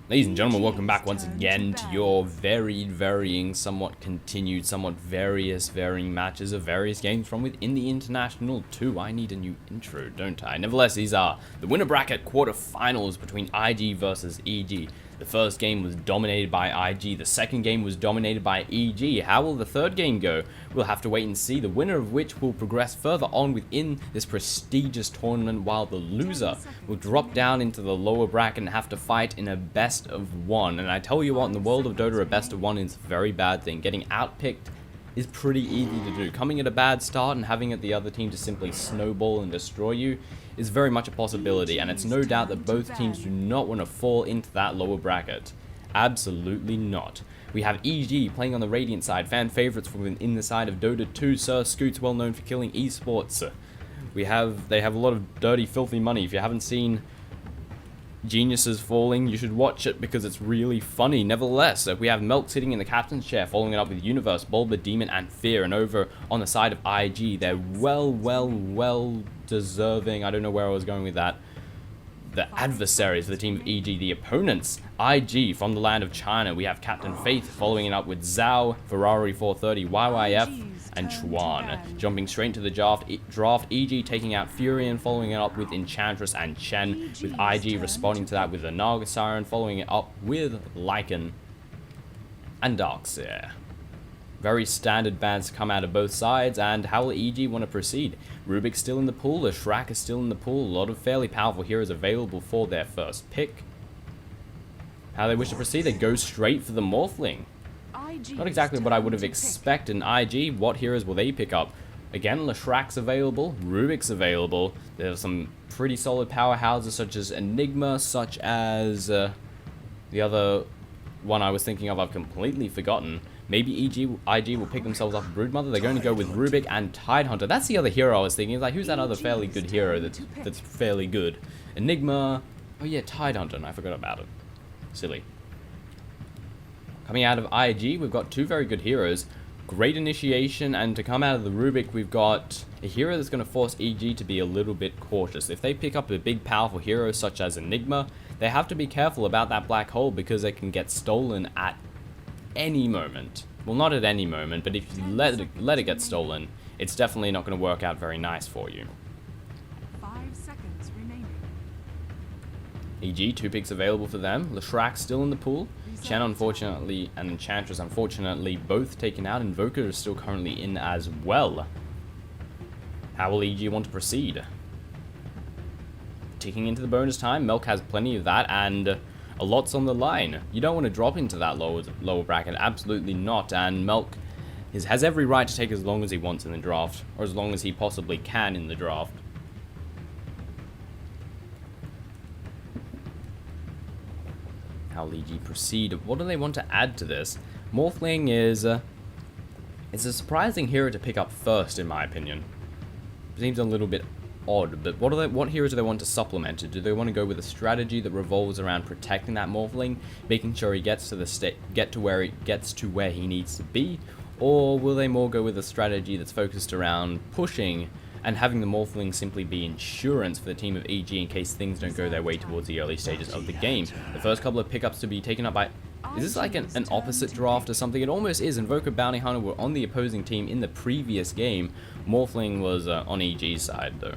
Ladies and gentlemen, welcome back once again to your varied, varying, somewhat continued, somewhat varying matches of various games from within the International 2. I need a new intro, don't I? Nevertheless, these are the winner bracket quarterfinals between IG versus EG. The first game was dominated by IG, the second game was dominated by EG. How will the third game go? We'll have to wait and see, the winner of which will progress further on within this prestigious tournament, while the loser will drop down into the lower bracket and have to fight in a best of one. And I tell you what, in the world of Dota, a best of one is a very bad thing. Getting outpicked is pretty easy to do. Coming at a bad start and having the other team to simply snowball and destroy you is very much a possibility, and it's no doubt that both teams do not want to fall into that lower bracket. Absolutely not. We have EG playing on the Radiant side, fan favorites from in the side of Dota 2, Sir Scoots, well known for killing esports. They have a lot of dirty, filthy money. If you haven't seen Geniuses Falling, you should watch it because it's really funny. Nevertheless, we have Milk sitting in the captain's chair, following it up with Universe, Bulba, Demon, and Fear. And over on the side of IG, they're well deserving. I don't know where I was going with that. The adversaries for the team of EG, the opponents, IG from the land of China. We have Captain Faith following it up with Zhao, Ferrari 430, YYF, and Chuan. Jumping straight into the draft, EG taking out Furion, following it up with Enchantress and Chen, with IG responding to that with the Naga Siren, following it up with Lycan and Darkseer. Very standard bans come out of both sides, and how will EG want to proceed? Rubik's still in the pool, the Shrek is still in the pool, a lot of fairly powerful heroes available for their first pick. How they wish to proceed, they go straight for the Morphling. Not exactly what I would have expected in IG. What heroes will they pick up? Again, Leshrak's available, Rubik's available. There's some pretty solid powerhouses such as Enigma, such as the other one I was thinking of, I've completely forgotten. Maybe IG will pick themselves up a Broodmother. They're going to go with Rubik and Tidehunter. That's the other hero I was thinking. Like, who's that other fairly good hero that's fairly good? Enigma. Oh yeah, Tidehunter, and I forgot about it. Silly. Coming out of IG, we've got two very good heroes. Great initiation, and to come out of the Rubik, we've got a hero that's going to force EG to be a little bit cautious. If they pick up a big, powerful hero such as Enigma, they have to be careful about that black hole because it can get stolen at any moment. Well, not at any moment, but if you let it get stolen, it's definitely not going to work out very nice for you. 5 seconds remaining. EG, 2 picks available for them. Leshrak still in the pool. Chen, unfortunately, and Enchantress, unfortunately, both taken out. Invoker is still currently in as well. How will EG want to proceed? Ticking into the bonus time. Milk has plenty of that, and a lot's on the line. You don't want to drop into that lower bracket. Absolutely not. And Milk has every right to take as long as he wants in the draft, or as long as he possibly can in the draft. How will EG proceed? What do they want to add to this? Morphling is it's a surprising hero to pick up first, in my opinion. Seems a little bit odd, but what heroes do they want to supplement it? Do they want to go with a strategy that revolves around protecting that Morphling, making sure he gets to where he needs to be, or will they more go with a strategy that's focused around pushing and having the Morphling simply be insurance for the team of EG in case things don't go their way towards the early stages of the game? The first couple of pickups to be taken up by... Is this like an opposite draft or something? It almost is. Invoker, Bounty Hunter were on the opposing team in the previous game. Morphling was on EG's side, though.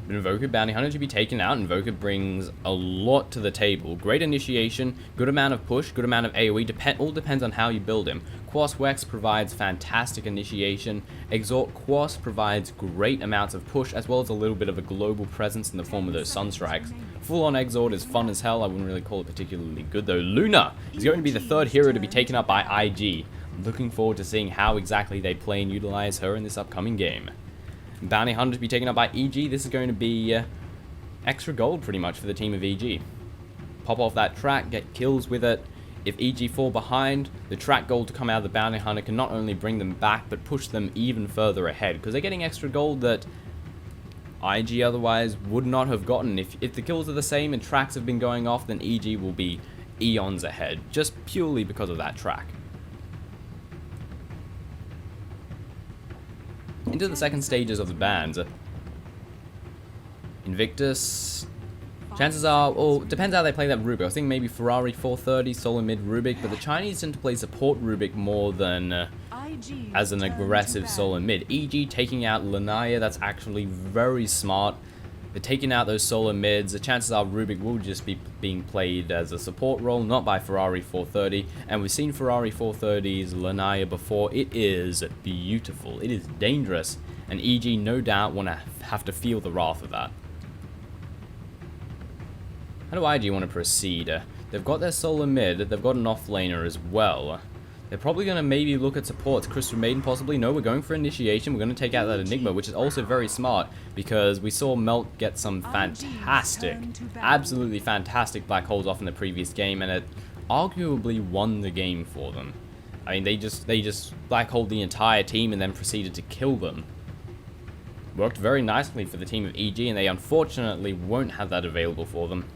Invoker, Bounty Hunter to be taken out. Invoker brings a lot to the table. Great initiation, good amount of push, good amount of AoE. All depends on how you build him. Quas Wex provides fantastic initiation. Exalt Quas provides great amounts of push, as well as a little bit of a global presence in the form of those Sunstrikes. Full-on Exalt is fun as hell. I wouldn't really call it particularly good, though. Luna is going to be the third hero to be taken up by IG. Looking forward to seeing how exactly they play and utilize her in this upcoming game. Bounty Hunter to be taken up by EG. This is going to be extra gold pretty much for the team of EG. Pop off that track, get kills with it. If EG fall behind, the track gold to come out of the Bounty Hunter can not only bring them back, but push them even further ahead, because they're getting extra gold that IG otherwise would not have gotten. If the kills are the same and tracks have been going off, then EG will be eons ahead, just purely because of that track. Into the second stages of the bans. Invictus Chances are, well, depends how they play that Rubik. I think maybe Ferrari 430, solo mid Rubik, but the Chinese tend to play support Rubik more than as an aggressive solo mid. EG taking out Lanaya, that's actually very smart. They're taking out those solo mids. The chances are Rubik will just be being played as a support role, not by Ferrari 430. And we've seen Ferrari 430's Lanaya before. It is beautiful. It is dangerous. And EG no doubt want to have to feel the wrath of that. How do IG want to proceed? They've got their solo mid. They've got an offlaner as well. They're probably going to maybe look at supports. Crystal Maiden possibly. No, we're going for initiation. We're going to take out that Enigma, which is also very smart because we saw Melt get some fantastic, absolutely fantastic black holes off in the previous game, and it arguably won the game for them. I mean, they just black holed the entire team and then proceeded to kill them. Worked very nicely for the team of EG, and they unfortunately won't have that available for them.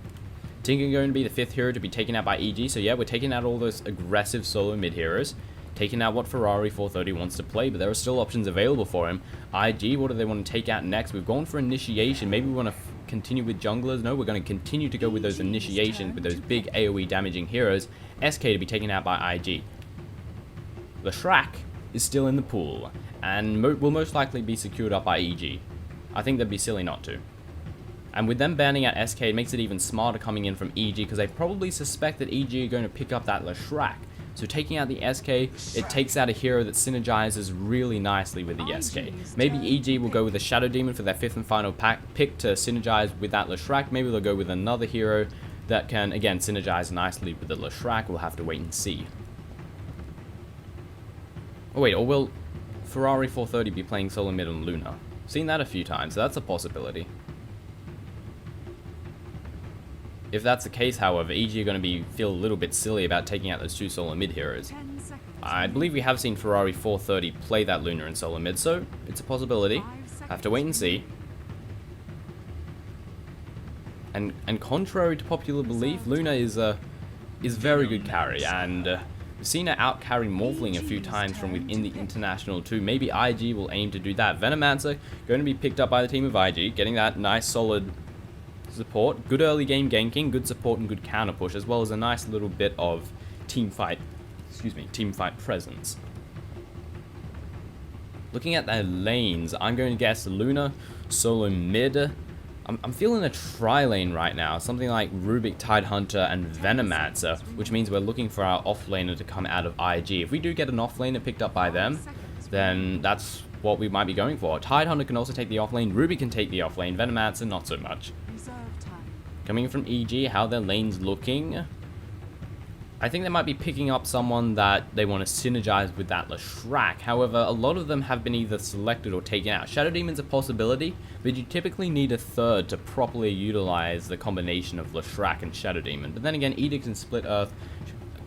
Tinker going to be the 5th hero to be taken out by EG, so yeah, we're taking out all those aggressive solo mid heroes, taking out what Ferrari 430 wants to play, but there are still options available for him. IG, what do they want to take out next? We've gone for initiation. Maybe we want to continue with junglers. No, we're going to continue to go with those initiations, with those big AoE damaging heroes. SK to be taken out by IG. Leshrac is still in the pool, and will most likely be secured up by EG. I think they'd be silly not to. And with them banning out SK, it makes it even smarter coming in from EG, because they probably suspect that EG are going to pick up that Leshrac. So taking out the SK, it takes out a hero that synergizes really nicely with the SK. Maybe EG will go with a Shadow Demon for their 5th and final pick to synergize with that Leshrac. Maybe they'll go with another hero that can, again, synergize nicely with the Leshrac. We'll have to wait and see. Oh wait, or will Ferrari 430 be playing solo mid on Luna? Seen that a few times, so that's a possibility. If that's the case, however, EG are going to feel a little bit silly about taking out those 2 solo mid heroes. I believe we have seen Ferrari 430 play that Luna in solo mid, so it's a possibility. Have to wait and see. And contrary to popular belief, Luna is very good carry, and we've seen her out carry Morphling a few times from within the International too. Maybe IG will aim to do that. Venomancer going to be picked up by the team of IG, getting that nice solid support, good early game ganking, good support and good counter push, as well as a nice little bit of team fight presence. Looking at their lanes, I'm going to guess Luna, solo mid. I'm feeling a tri-lane right now, something like Rubik, Tidehunter, and Venomancer, which means we're looking for our offlaner to come out of IG. If we do get an offlaner picked up by them, then that's what we might be going for. Tidehunter can also take the offlane, Rubik can take the offlane, Venomancer not so much. Coming from EG, how their lane's looking. I think they might be picking up someone that they want to synergize with that Leshrac. However, a lot of them have been either selected or taken out. Shadow Demon's a possibility, but you typically need a 3rd to properly utilize the combination of Leshrac and Shadow Demon. But then again, Edict and Split Earth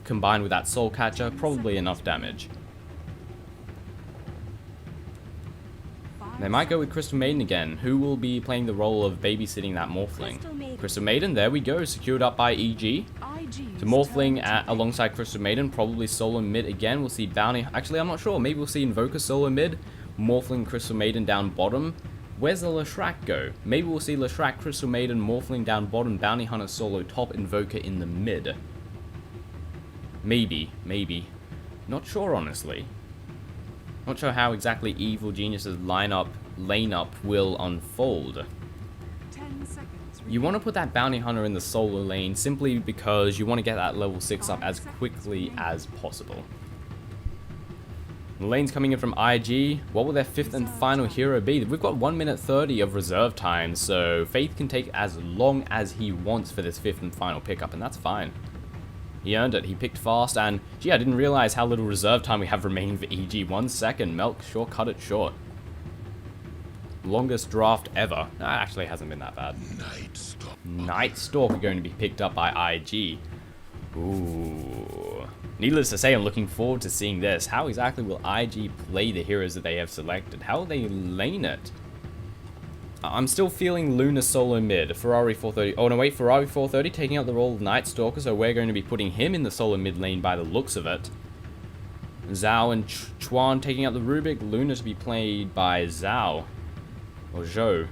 combined with that Soul Catcher, probably enough damage. They might go with Crystal Maiden again, who will be playing the role of babysitting that Morphling. Crystal Maiden, there we go, secured up by EG. So Morphling alongside Crystal Maiden, probably solo mid again. We'll see Bounty, actually I'm not sure, maybe we'll see Invoker solo mid, Morphling, Crystal Maiden down bottom. Where's the Leshrac go? Maybe we'll see Leshrac, Crystal Maiden, Morphling down bottom, Bounty Hunter solo top, Invoker in the mid. Maybe. Not sure, honestly. Not sure how exactly Evil Genius's lane up will unfold. 10 seconds. You want to put that Bounty Hunter in the solo lane simply because you want to get that level 6 up as quickly as possible. The lane's coming in from IG. What will their 5th and final hero be? We've got 1 minute 30 of reserve time, so Faith can take as long as he wants for this 5th and final pickup, and that's fine. He earned it. He picked fast, and gee, I didn't realize how little reserve time we have remaining for EG. 1 second. Melk sure cut it short. Longest draft ever. That actually hasn't been that bad. Night Stalker going to be picked up by IG. Ooh. Needless to say, I'm looking forward to seeing this. How exactly will IG play the heroes that they have selected? How will they lane it? I'm still feeling Luna solo mid. Ferrari 430. Oh no, wait. Ferrari 430 taking up the role of Night Stalker, so we're going to be putting him in the solo mid lane by the looks of it. Zhao and Chuan taking up the Rubik. Luna to be played by Zhao. Or Zhou.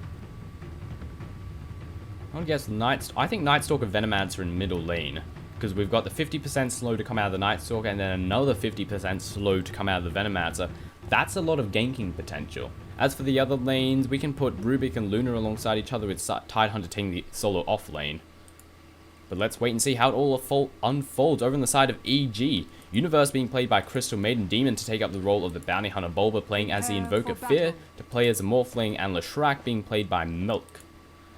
I would guess I think Nightstalker Venomancer in middle lane. Because we've got the 50% slow to come out of the Nightstalker and then another 50% slow to come out of the Venomancer. That's a lot of ganking potential. As for the other lanes, we can put Rubik and Luna alongside each other with Tidehunter taking the solo off lane. But let's wait and see how it all unfolds over on the side of EG. Universe being played by Crystal Maiden Demon to take up the role of the Bounty Hunter. Bulba playing as the Invoker Fear to play as a Morphling, and Leshrac being played by Milk.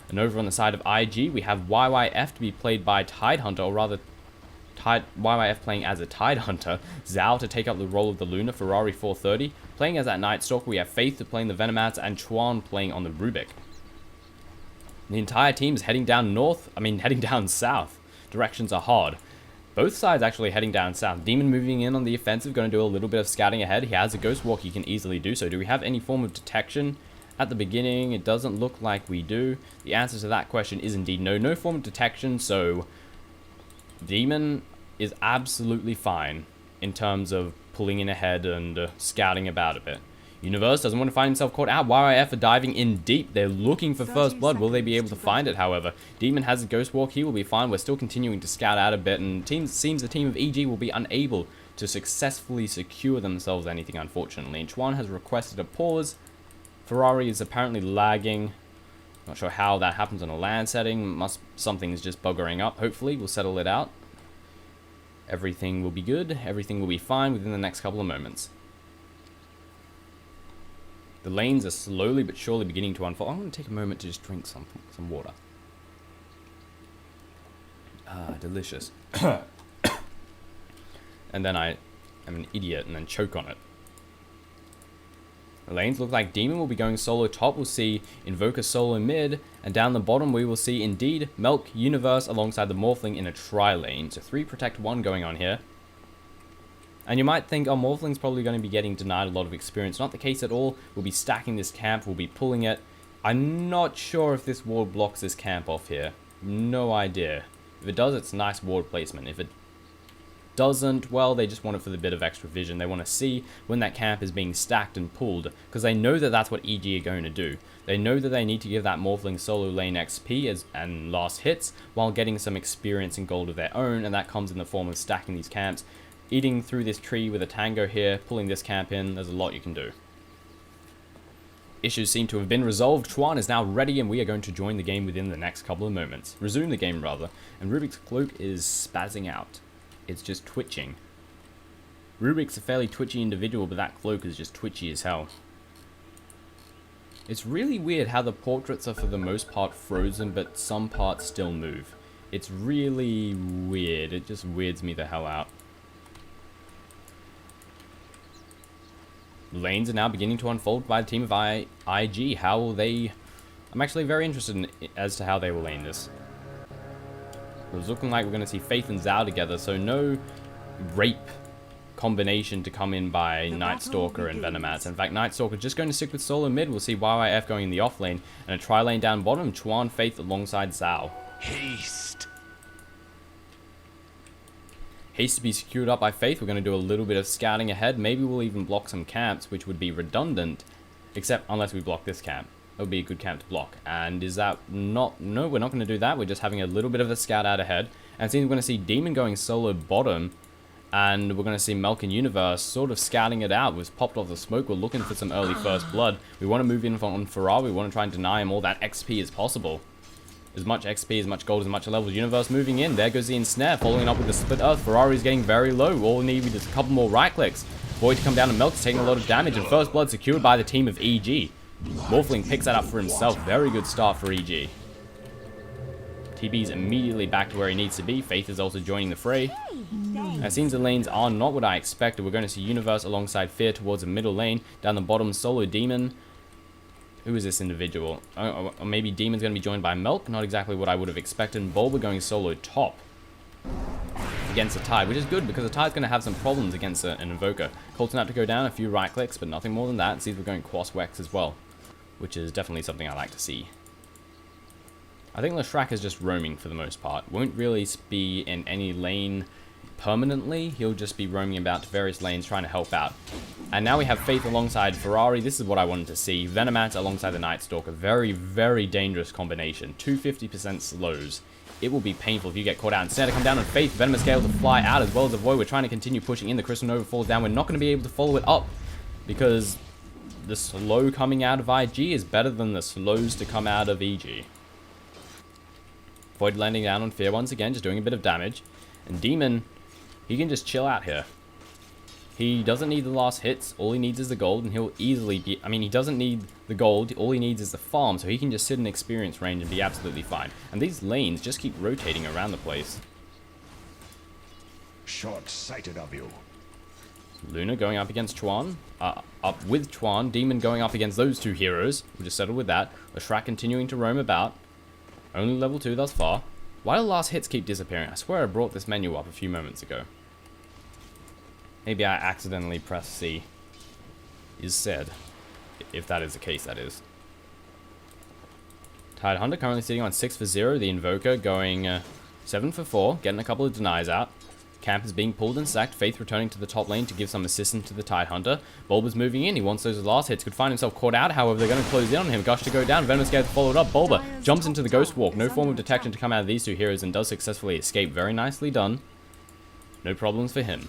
And over on the side of IG, we have YYF to be played by Tidehunter, or rather YYF playing as a Tidehunter, Zhao to take up the role of the Luna, Ferrari 430. Playing as that Nightstalker, we have Faith to playing the Venomancer, and Chuan playing on the Rubik. The entire team is heading down heading down south. Directions are hard. Both sides actually heading down south. Demon moving in on the offensive, going to do a little bit of scouting ahead. He has a Ghost Walk, he can easily do so. Do we have any form of detection? At the beginning, it doesn't look like we do. The answer to that question is indeed no. No form of detection, so Demon is absolutely fine in terms of pulling in ahead and scouting about a bit. Universe doesn't want to find himself caught out. YYF are diving in deep. They're looking for first blood. Will they be able to find it, however? Demon has a Ghost Walk. He will be fine. We're still continuing to scout out a bit, and seems the team of EG will be unable to successfully secure themselves anything, unfortunately. And Chuan has requested a pause. Ferrari is apparently lagging. Not sure how that happens on a LAN setting. Something's just buggering up. Hopefully, we'll settle it out. Everything will be good. Everything will be fine within the next couple of moments. The lanes are slowly but surely beginning to unfold. I'm going to take a moment to just drink some water. Ah, delicious. And then I am an idiot and then choke on it. The lanes look like Demon will be going solo top. We'll see Invoker solo mid. And down the bottom we will see indeed Milk, Universe alongside the Morphling in a tri-lane. So 3 protect 1 going on here. And you might think, oh, Morphling's probably going to be getting denied a lot of experience. Not the case at all. We'll be stacking this camp. We'll be pulling it. I'm not sure if this ward blocks this camp off here. No idea. If it does, it's nice ward placement. If it doesn't, well, they just want it for the bit of extra vision. They want to see when that camp is being stacked and pulled, because they know that that's what EG are going to do. They know that they need to give that Morphling solo lane XP and last hits, while getting some experience and gold of their own, and that comes in the form of stacking these camps. Eating through this tree with a tango here, pulling this camp in, there's a lot you can do. Issues seem to have been resolved. Chuan is now ready, and we are going to join the game within the next couple of moments. Resume the game, rather. And Rubik's Cloak is spazzing out. It's just twitching. Rubik's a fairly twitchy individual, but that cloak is just twitchy as hell. It's really weird how the portraits are for the most part frozen, but some parts still move. It's really weird. It just weirds me the hell out. Lanes are now beginning to unfold by the team of IG. How will they... I'm actually very interested as to how they will lane this. It was looking like we're going to see Faith and Zhao together, so no rape combination to come in by Nightstalker and Venomancer. In fact, Nightstalker just going to stick with solo mid. We'll see YYF going in the off lane, and a tri-lane down bottom, Chuan, Faith alongside Zhao. Haste. Haste to be secured up by Faith. We're going to do a little bit of scouting ahead. Maybe we'll even block some camps, which would be redundant, except unless we block this camp. It would be a good camp to block. And is that not... No, we're not going to do that. We're just having a little bit of a scout out ahead. And it seems we're going to see Demon going solo bottom, and we're going to see Milk and Universe sort of scouting it out. We've popped off the smoke. We're looking for some early first blood. We want to move in on Ferrari. We want to try and deny him all that XP as possible. As much XP, as much gold, as much levels. Universe moving in. There goes the ensnare, following up with the split earth. Ferrari's getting very low. All we need is a couple more right clicks. Void to come down and Milk's taking a lot of damage. And first blood secured by the team of EG. Morphling picks that up for himself. Very good start for EG. TB's immediately back to where he needs to be. Faith is also joining the fray. It seems the lanes are not what I expected. We're going to see Universe alongside Fear towards the middle lane. Down the bottom, solo Demon. Who is this individual? Or maybe Demon's going to be joined by Milk. Not exactly what I would have expected. And Bulba going solo top against a Tide, which is good because the Tide's going to have some problems against an Invoker. Colton had to go down a few right clicks, but nothing more than that. It seems we're going Quas Wex as well, which is definitely something I like to see. I think Leshrac is just roaming for the most part. Won't really be in any lane permanently. He'll just be roaming about to various lanes trying to help out. And now we have Faith alongside Ferrari. This is what I wanted to see. Venomancer alongside the Night Stalker. Very, very dangerous combination. 250% slows. It will be painful if you get caught out. Instead of come down on Faith, Venomous Gale to fly out as well as Avoid. We're trying to continue pushing in. The Crystal Nova falls down. We're not going to be able to follow it up because the slow coming out of IG is better than the slows to come out of EG. Void landing down on Fear once again, just doing a bit of damage. And Demon, he can just chill out here. He doesn't need the last hits, all he needs is the gold, and he'll easily be... I mean, he doesn't need the gold, all he needs is the farm, so he can just sit in experience range and be absolutely fine. And these lanes just keep rotating around the place. Short-sighted of you. Luna going up against Chuan, up with Chuan, Demon going up against those two heroes. We'll just settle with that. Leshrac continuing to roam about. Only level 2 thus far. Why do the last hits keep disappearing? I swear I brought this menu up a few moments ago. Maybe I accidentally pressed C. Is said. If that is the case, that is. Tidehunter currently sitting on 6 for 0. The Invoker going 7 for 4. Getting a couple of denies out. Camp is being pulled and sacked. Faith returning to the top lane to give some assistance to the Tidehunter. Bulba's moving in. He wants those last hits. Could find himself caught out. However, they're going to close in on him. Gush to go down. Venomous Gale followed up. Bulba jumps into the Ghost Walk. No form of detection to come out of these two heroes and does successfully escape. Very nicely done. No problems for him.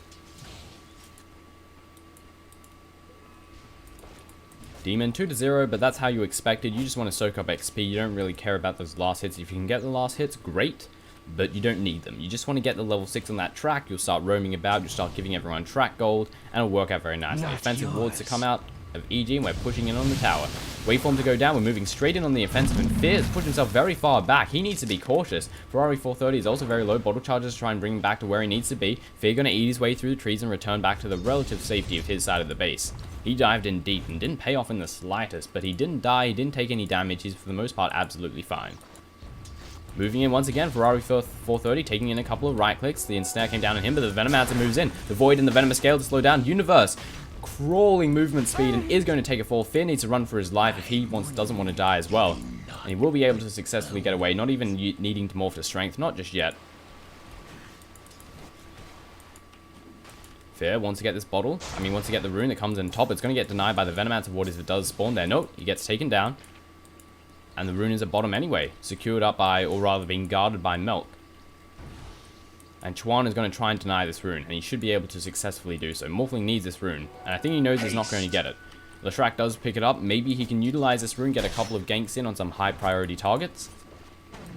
Demon 2 to 0, but that's how you expected. You just want to soak up XP. You don't really care about those last hits. If you can get the last hits, great, but you don't need them. You just want to get the level 6 on that track. You'll start roaming about. You'll start giving everyone track gold, and it'll work out very nicely. Offensive wards to come out of EG, and we're pushing in on the tower. Waveform to go down. We're moving straight in on the offensive, and Fear has pushed himself very far back. He needs to be cautious. Ferrari 430 is also very low. Bottle charges to try and bring him back to where he needs to be. Fear going to eat his way through the trees and return back to the relative safety of his side of the base. He dived in deep and didn't pay off in the slightest, but he didn't die, he didn't take any damage, he's for the most part absolutely fine. Moving in once again, Ferrari 430 taking in a couple of right clicks. The ensnare came down on him, but the Venomancer moves in. The Void and the Venomous Gale to slow down. Universe, crawling movement speed and is going to take a fall. Fear needs to run for his life if he doesn't want to die as well. And he will be able to successfully get away, not even needing to morph to strength, not just yet. Fear wants to get this bottle. Wants to get the rune that comes in top. It's going to get denied by the Venomancer ward if it does spawn there. Nope, he gets taken down. And the rune is at bottom anyway. Secured up by, or rather being guarded by Milk. And Chuan is going to try and deny this rune. And he should be able to successfully do so. Morphling needs this rune. And I think he knows he's not going to get it. Leshrac does pick it up. Maybe he can utilize this rune, get a couple of ganks in on some high priority targets.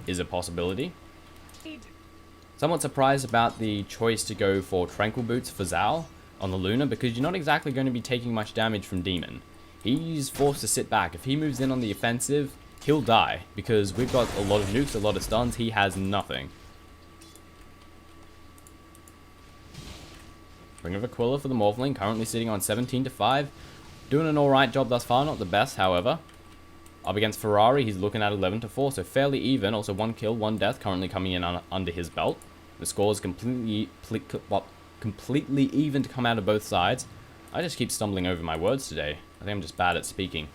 Is a possibility. Somewhat surprised about the choice to go for Tranquil Boots for Zal on the Luna, because you're not exactly going to be taking much damage from Demon. He's forced to sit back. If he moves in on the offensive, he'll die, because we've got a lot of nukes, a lot of stuns. He has nothing. Ring of Aquila for the Morphling, currently sitting on 17 to 5. Doing an alright job thus far, not the best, however. Up against Ferrari, he's looking at 11 to 4, so fairly even. Also 1 kill, 1 death currently coming in under his belt. The score is completely even to come out of both sides. I just keep stumbling over my words today. I think I'm just bad at speaking.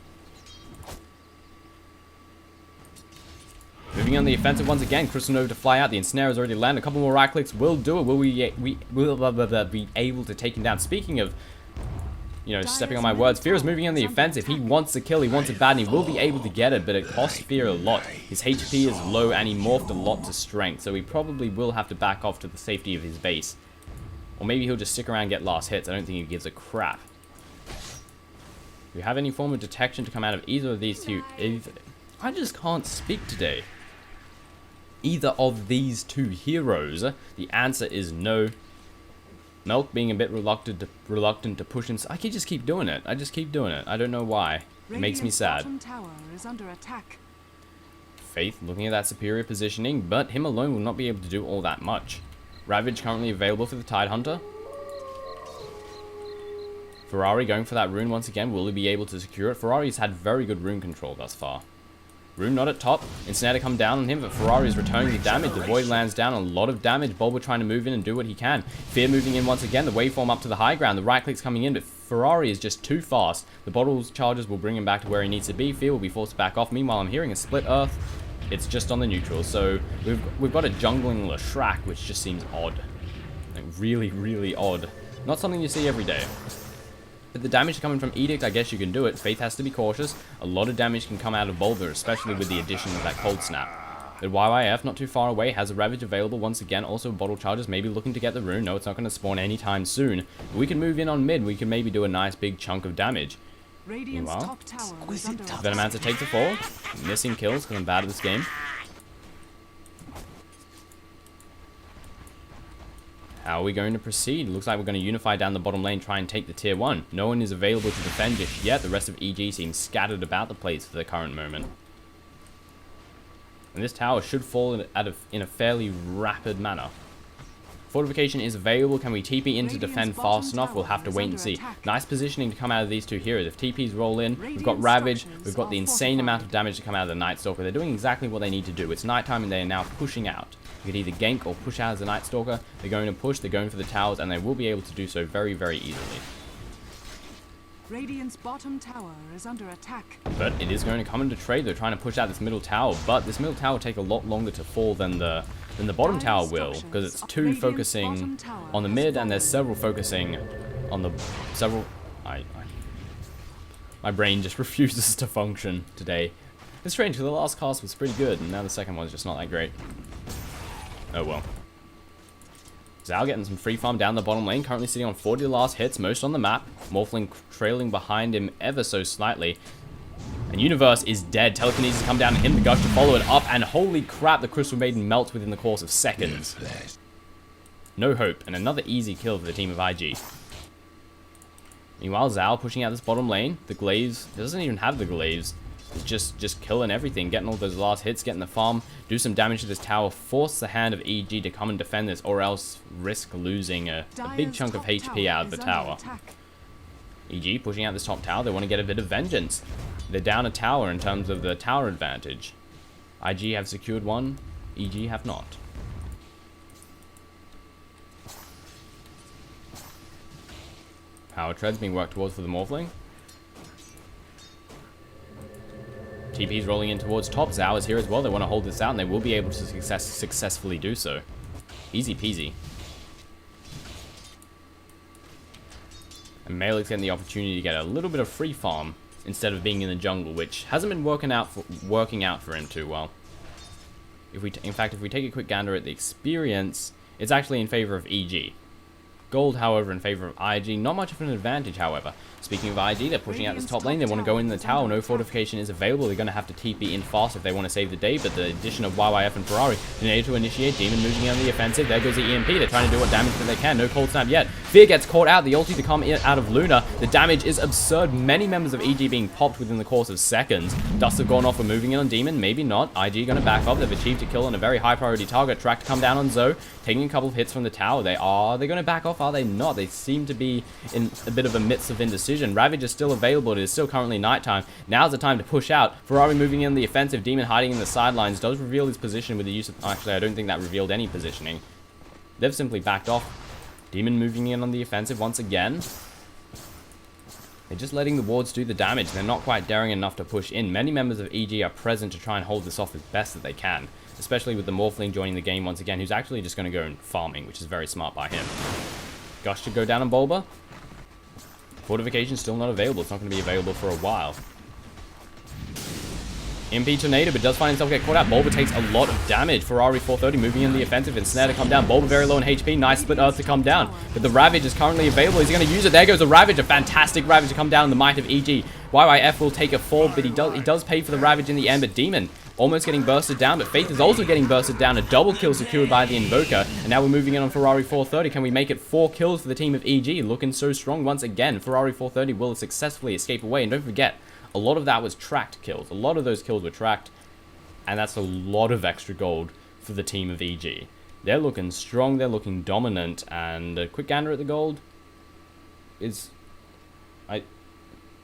Moving on the offensive once again. Crystal Nova to fly out. The ensnare has already landed. A couple more right clicks will do it. Will we be able to take him down? Speaking of, stepping on my words, Fear is moving on the offensive. He wants the kill, he wants it bad, and he will be able to get it, but it costs Fear a lot. His HP is low, and he morphed a lot to strength, so he probably will have to back off to the safety of his base. Or maybe he'll just stick around and get last hits. I don't think he gives a crap. Do we have any form of detection to come out of either of these two? I just can't speak today. Either of these two heroes? The answer is no. Milk being a bit reluctant to push in. I can just keep doing it. I just keep doing it. I don't know why. It makes me sad. Tower is under attack. Faith looking at that superior positioning, but him alone will not be able to do all that much. Ravage currently available for the Tidehunter. Ferrari going for that rune once again. Will he be able to secure it? Ferrari's had very good rune control thus far. Rune not at top. Ensnare to come down on him, but Ferrari is returning the damage. The Void lands down a lot of damage. Bulba trying to move in and do what he can. Fear moving in once again. The waveform up to the high ground. The right click's coming in, but Ferrari is just too fast. The bottle's charges will bring him back to where he needs to be. Fear will be forced to back off. Meanwhile, I'm hearing a split earth. It's just on the neutral. So we've got a jungling Leshrac, which just seems odd. Like, really, really odd. Not something you see every day. But the damage coming from Edict, I guess you can do it. Faith has to be cautious. A lot of damage can come out of Bulba, especially with the addition of that Cold Snap. But YYF, not too far away, has a Ravage available once again. Also, Bottle Chargers maybe looking to get the rune. No, it's not going to spawn anytime soon. But we can move in on mid. We can maybe do a nice big chunk of damage. Radiant's top tower is under attack. Venomancer takes a fall. Missing kills because I'm bad at this game. How are we going to proceed? Looks like we're going to unify down the bottom lane, try and take the tier 1. No one is available to defend just yet. The rest of EG seems scattered about the place for the current moment. And this tower should fall in a fairly rapid manner. Fortification is available. Can we TP in to defend fast enough? We'll have to wait and see. Nice positioning to come out of these two heroes. If TPs roll in, we've got Ravage, we've got the insane amount of damage to come out of the Night Stalker. They're doing exactly what they need to do. It's nighttime and they are now pushing out. You could either gank or push out as a Night Stalker. They're going to push, they're going for the towers, and they will be able to do so very, very easily. Radiant's bottom tower is under attack. But it is going to come into trade. They're trying to push out this middle tower, but this middle tower will take a lot longer to fall than the bottom tower will, because it's two focusing on the mid, and there's several focusing on the several. My brain just refuses to function today. It's strange because the last cast was pretty good, and now the second one's just not that great. Oh well. Zal getting some free farm down the bottom lane, currently sitting on 40 last hits, most on the map. Morphling trailing behind him ever so slightly. And Universe is dead. Telekinesis come down and him the gush to follow it up, and holy crap, the Crystal Maiden melts within the course of seconds. No hope, and another easy kill for the team of IG. Meanwhile, Zal pushing out this bottom lane. The Glaives doesn't even have the Glaives. Just killing everything, getting all those last hits, getting the farm, do some damage to this tower, force the hand of EG to come and defend this, or else risk losing a big chunk of HP out of the tower. EG pushing out this top tower, they want to get a bit of vengeance. They're down a tower in terms of the tower advantage. IG have secured one, EG have not. Power treads being worked towards for the Morphling. TP's rolling in towards top. Zhao is here as well. They want to hold this out, and they will be able to successfully do so. Easy peasy. And Malik's getting the opportunity to get a little bit of free farm instead of being in the jungle, which hasn't been working out for him too well. In fact, if we take a quick gander at the experience, it's actually in favor of EG. Gold, however, in favor of IG. Not much of an advantage, however. Speaking of IG, they're pushing out this top lane. They want to go in the tower. No fortification is available. They're going to have to TP in fast if they want to save the day. But the addition of YYF and Ferrari, they need to initiate. Demon moving on the offensive. There goes the EMP. They're trying to do what damage that they can. No cold snap yet. Fear gets caught out. The ulti to come in out of Luna. The damage is absurd. Many members of EG being popped within the course of seconds. Dust have gone off. We're moving in on Demon. Maybe not. IG going to back up. They've achieved a kill on a very high priority target. Track to come down on Zoe. Taking a couple of hits from the tower. Are they going to back off? Are they not? They seem to be in a bit of a midst of indecision. Ravage is still available. It is still currently nighttime. Now's the time to push out. Ferrari moving in the offensive. Demon hiding in the sidelines. Does reveal his position with the use of... Actually, I don't think that revealed any positioning. They've simply backed off. Demon moving in on the offensive once again. They're just letting the wards do the damage. They're not quite daring enough to push in. Many members of EG are present to try and hold this off as best that they can. Especially with the Morphling joining the game once again, who's actually just going to go and farming, which is very smart by him. Gush to go down on Bulba. Fortification still not available. It's not going to be available for a while. MP Tornado, but does find himself get caught out. Bulba takes a lot of damage. Ferrari 430 moving in the offensive and Snare to come down. Bulba very low in HP. Nice split earth to come down. But the Ravage is currently available. Is he going to use it? There goes the Ravage. A fantastic Ravage to come down in the might of EG. YYF will take a fall, but he does pay for the Ravage in the end. But Demon almost getting bursted down, but Faith is also getting bursted down. A double kill secured by the Invoker. And now we're moving in on Ferrari 430. Can we make it 4 kills for the team of EG? Looking so strong once again. Ferrari 430 will successfully escape away. And don't forget, a lot of that was tracked kills. A lot of those kills were tracked. And that's a lot of extra gold for the team of EG. They're looking strong. They're looking dominant. And a quick gander at the gold is...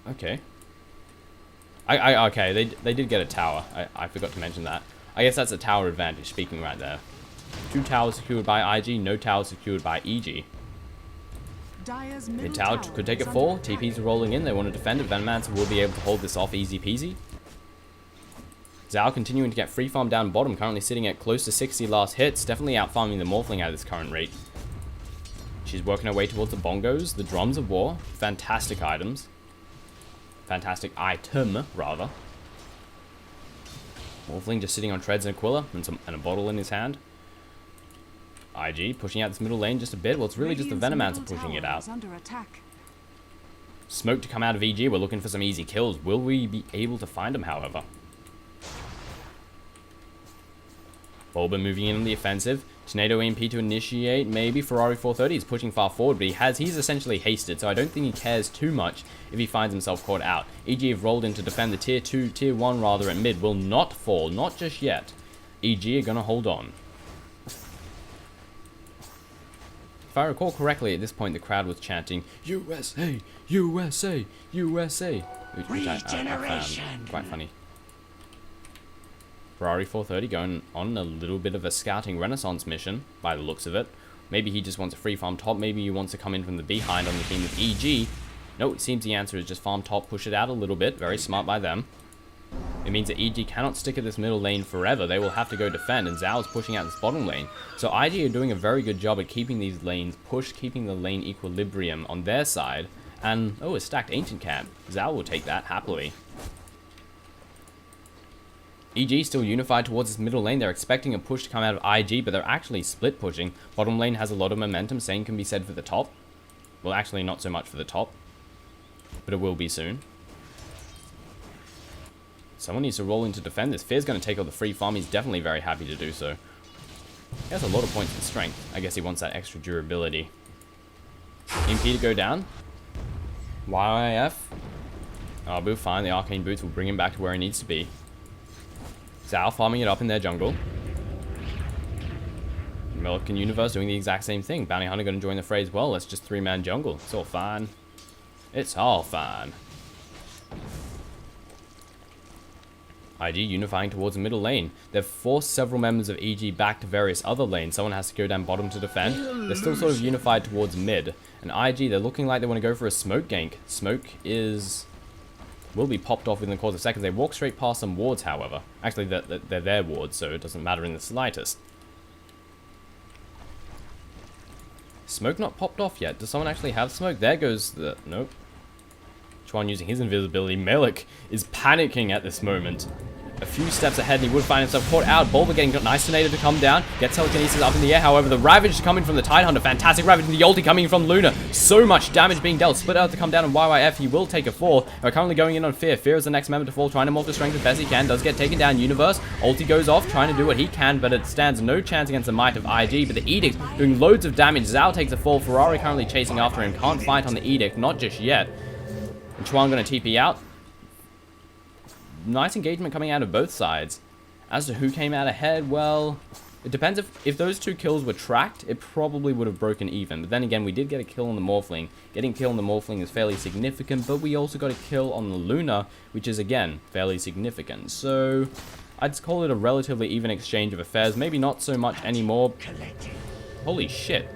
Okay. Okay, they did get a tower. I forgot to mention that. I guess that's a tower advantage, speaking right there. 2 towers secured by IG, no towers secured by EG. Mid tower could take a fall. TPs are rolling in. They want to defend it. Venomancer will be able to hold this off easy peasy. Zhao continuing to get free farm down bottom, currently sitting at close to 60 last hits. Definitely out farming the Morphling at this current rate. She's working her way towards the bongos, the drums of war. Fantastic items. Fantastic item, rather. Morphling just sitting on treads and Aquila, and a bottle in his hand. IG pushing out this middle lane just a bit. Well, it's really just the Venomancer pushing it out. Smoke to come out of EG. We're looking for some easy kills. Will we be able to find them, however? Bulba moving in on the offensive. Tornado EMP to initiate, maybe. Ferrari 430 is pushing far forward, but he's essentially hasted, so I don't think he cares too much if he finds himself caught out. EG have rolled in to defend the tier 1 rather at mid. Will not fall, not just yet. EG are gonna hold on. If I recall correctly, at this point the crowd was chanting, USA, USA, USA, which I found quite funny. Ferrari 430 going on a little bit of a scouting renaissance mission, by the looks of it. Maybe he just wants a free farm top, maybe he wants to come in from the behind on the team with EG. No, it seems the answer is just farm top, push it out a little bit, very smart by them. It means that EG cannot stick at this middle lane forever, they will have to go defend, and Zhao is pushing out this bottom lane. So IG are doing a very good job at keeping these lanes pushed, keeping the lane equilibrium on their side, and, oh, a stacked Ancient Camp. Zhao will take that happily. EG still unified towards this middle lane. They're expecting a push to come out of IG, but they're actually split pushing. Bottom lane has a lot of momentum. Same can be said for the top. Well, actually not so much for the top, but it will be soon. Someone needs to roll in to defend this. Fear's going to take all the free farm. He's definitely very happy to do so. He has a lot of points in strength. I guess he wants that extra durability. EMP to go down. YIF. Abu, fine. The Arcane Boots will bring him back to where he needs to be. Zhao farming it up in their jungle. Millican Universe doing the exact same thing. Bounty Hunter going to join the fray as well. It's just 3-man jungle. It's all fine. It's all fine. IG unifying towards the middle lane. They've forced several members of EG back to various other lanes. Someone has to go down bottom to defend. They're still sort of unified towards mid. And IG, they're looking like they want to go for a smoke gank. Smoke will be popped off within the course of seconds. They walk straight past some wards, however. Actually, they're their wards, so it doesn't matter in the slightest. Smoke not popped off yet. Does someone actually have smoke? There goes the... Nope. Chuan using his invisibility. Melik is panicking at this moment. A few steps ahead and he would find himself caught out. Bulba getting nice tornado to come down. Gets telekinesis up in the air. However, the Ravage coming from the Tidehunter. Fantastic Ravage. And the ulti coming from Luna. So much damage being dealt. Split out to come down on YYF. He will take a fall. We're currently going in on Fear. Fear is the next member to fall. Trying to morph the strength as best he can. Does get taken down. Universe. Ulti goes off. Trying to do what he can. But it stands no chance against the might of IG. But the Edict doing loads of damage. Zhao takes a fall. Ferrari currently chasing after him. Can't fight on the Edict. Not just yet. And Chuan going to TP out. Nice engagement coming out of both sides. As to who came out ahead, well, it depends. If those two kills were tracked, it probably would have broken even. But then again, we did get a kill on the Morphling. Getting kill on the Morphling is fairly significant, but we also got a kill on the Luna, which is, again, fairly significant. So, I'd call it a relatively even exchange of affairs. Maybe not so much anymore. Holy shit.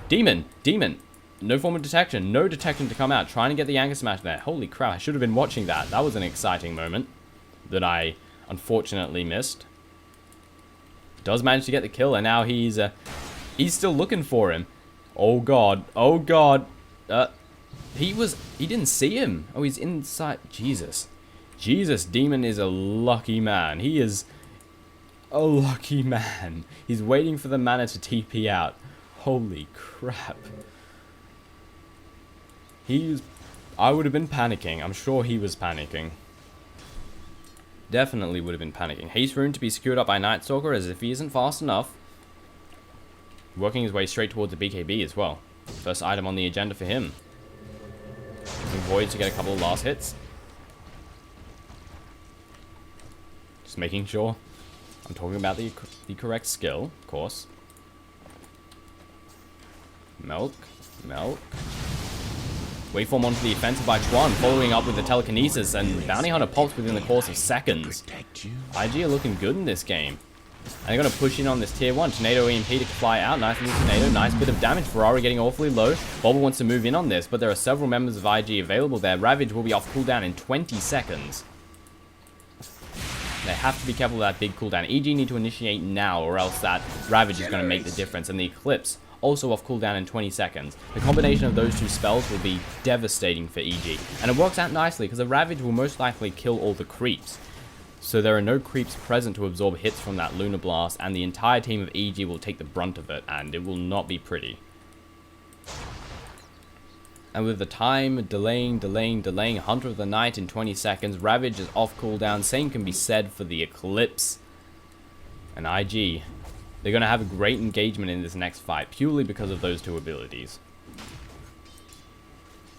Demon! No form of detection. No detection to come out. Trying to get the Anchor Smash there. Holy crap, I should have been watching that. That was an exciting moment that I unfortunately missed. Does manage to get the kill, and now he's still looking for him. Oh god. Oh god. He didn't see him. Oh, he's inside. Jesus. Demon is a lucky man. He is a lucky man. He's waiting for the mana to TP out. Holy crap. I would have been panicking. I'm sure he was panicking. Definitely would have been panicking. Haste Rune to be secured up by Night Stalker, as if he isn't fast enough. Working his way straight towards the BKB as well. First item on the agenda for him. Using Void to get a couple of last hits. Just making sure I'm talking about the correct skill, of course. Milk. Waveform onto the offensive by Chuan, following up with the telekinesis, and Bounty Hunter pops within the course of seconds. IG are looking good in this game. And they're going to push in on this tier 1. Tornado EMP to fly out. Nice little tornado. Nice bit of damage. Ferrari getting awfully low. Bulba wants to move in on this, but there are several members of IG available there. Ravage will be off cooldown in 20 seconds. They have to be careful of that big cooldown. EG need to initiate now, or else that Ravage is going to make the difference. And the Eclipse also off cooldown in 20 seconds. The combination of those two spells will be devastating for EG. And it works out nicely because the Ravage will most likely kill all the creeps. So there are no creeps present to absorb hits from that Lunar Blast, and the entire team of EG will take the brunt of it, and it will not be pretty. And with the time delaying, Hunter of the Night in 20 seconds, Ravage is off cooldown. Same can be said for the Eclipse and IG. They're going to have a great engagement in this next fight, purely because of those two abilities.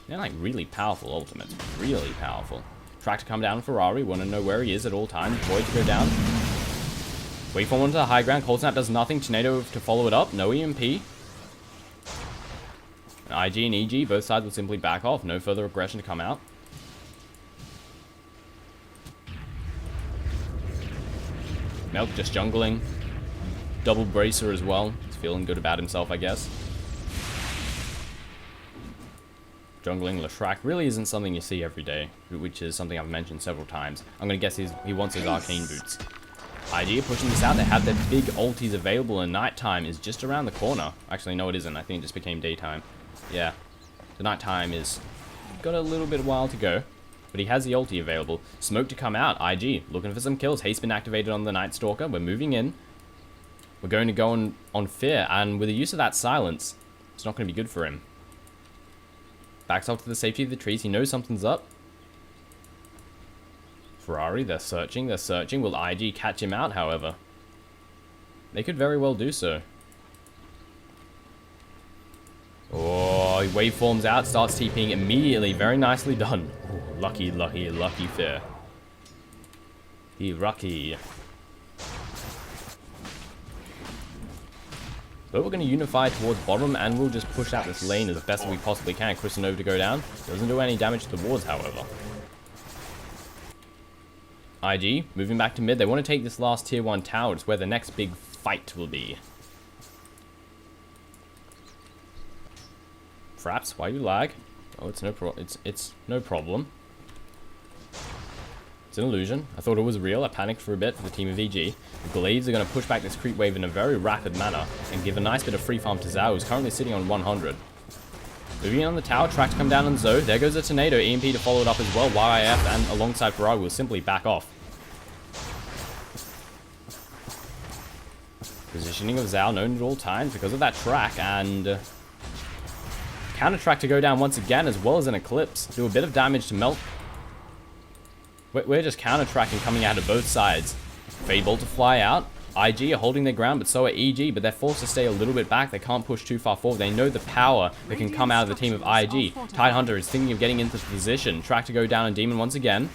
They're like really powerful ultimates, really powerful. Track to come down Ferrari, want to know where he is at all times. Void to go down. Waveform onto the high ground. Cold Snap does nothing. Tornado to follow it up. No EMP. And IG and EG, both sides will simply back off. No further aggression to come out. Milk just jungling. Double bracer as well. He's feeling good about himself, I guess. Jungling Leshrac really isn't something you see every day, which is something I've mentioned several times. I'm going to guess he wants his arcane boots. IG pushing this out. They have their big ultis available, and nighttime is just around the corner. Actually, no, it isn't. I think it just became daytime. Yeah, the nighttime is got a little bit while to go, but he has the ulti available. Smoke to come out. IG looking for some kills. Haste been activated on the Night Stalker. We're moving in. We're going to go on Fear, and with the use of that silence, it's not going to be good for him. Backs off to the safety of the trees. He knows something's up. Ferrari, they're searching. Will IG catch him out, however? They could very well do so. Oh, he waveforms out, starts TPing immediately. Very nicely done. Ooh, lucky Fear. He lucky. But we're going to unify towards bottom, and we'll just push out this lane as best as we possibly can. Christenova to go down. Doesn't do any damage to the wards, however. IG, moving back to mid. They want to take this last tier 1 tower. It's where the next big fight will be. Fraps, why you lag? Oh, it's no problem. It's an illusion. I thought it was real. I panicked for a bit for the team of EG. The Glaives are going to push back this creep wave in a very rapid manner and give a nice bit of free farm to Zhao, who's currently sitting on 100. Moving in on the tower, track to come down on Zoe. There goes a Tornado, EMP to follow it up as well. YIF and alongside Ferrari will simply back off. Positioning of Zhao known at all times because of that track, and counter track to go down once again, as well as an Eclipse. Do a bit of damage to Melt. We're just counter-tracking coming out of both sides. Fable to fly out. IG are holding their ground, but so are EG, but they're forced to stay a little bit back. They can't push too far forward. They know the power that can come out of the team of IG. Tidehunter is thinking of getting into position. Track to go down on Demon once again.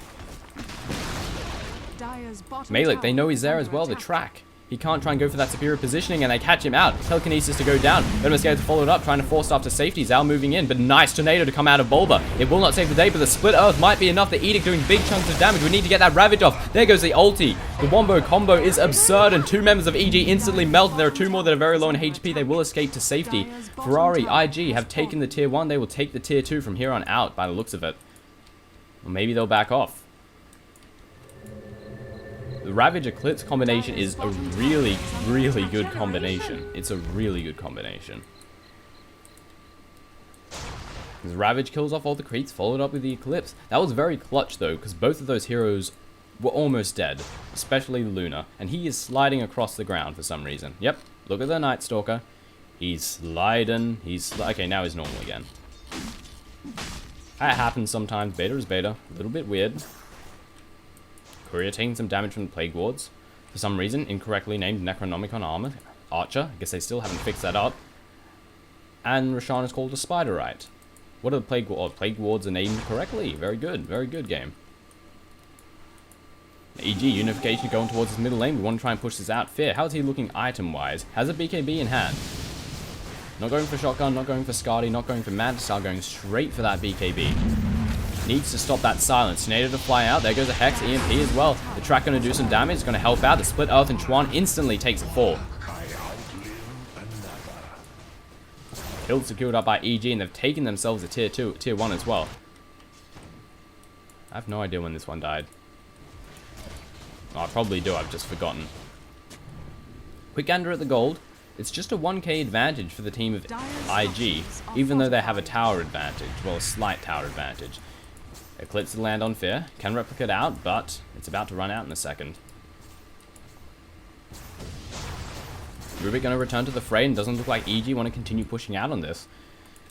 Malik, they know he's there as well, the track. He can't try and go for that superior positioning, and they catch him out. Telekinesis to go down. Venom Escape to follow it up, trying to force stuff to safety. Zhao moving in, but nice Tornado to come out of Bulba. It will not save the day, but the Split Earth might be enough. The Edict doing big chunks of damage. We need to get that Ravage off. There goes the ulti. The Wombo combo is absurd, and 2 members of EG instantly melted. There are 2 more that are very low in HP. They will escape to safety. Ferrari, IG have taken the tier 1. They will take the tier 2 from here on out, by the looks of it. Or maybe they'll back off. The Ravage Eclipse combination is a really good combination. It's a really good combination. As Ravage kills off all the creeps, followed up with the Eclipse. That was very clutch though, because both of those heroes were almost dead. Especially Luna. And he is sliding across the ground for some reason. Yep, look at the Night Stalker. He's sliding. Okay, now he's normal again. That happens sometimes. Beta is beta. A little bit weird. Courier taking some damage from the Plague Wards. For some reason, incorrectly named Necronomicon Armor. Archer. I guess they still haven't fixed that up. And Roshan is called a Spiderite. What are the Plague Wards? Plague Wards are named correctly. Very good game. EG, Unification going towards his middle lane. We want to try and push this out. Fear, how is he looking item-wise? Has a BKB in hand. Not going for Shotgun, not going for Skadi, not going for Mantisar, going straight for that BKB. Needs to stop that silence. Tornado to fly out. There goes a Hex, EMP as well. The track going to do some damage. It's going to help out. The Split Earth and Chuan instantly takes a fall. Killed secured up by EG, and they've taken themselves a tier 1 as well. I have no idea when this one died. Oh, I probably do. I've just forgotten. Quick gander at the gold. It's just a 1k advantage for the team of IG, even though they have a tower advantage. Well, a slight tower advantage. Eclipse to land on Fear. Can replicate out, but it's about to run out in a second. Rubik going to return to the fray, and doesn't look like EG want to continue pushing out on this.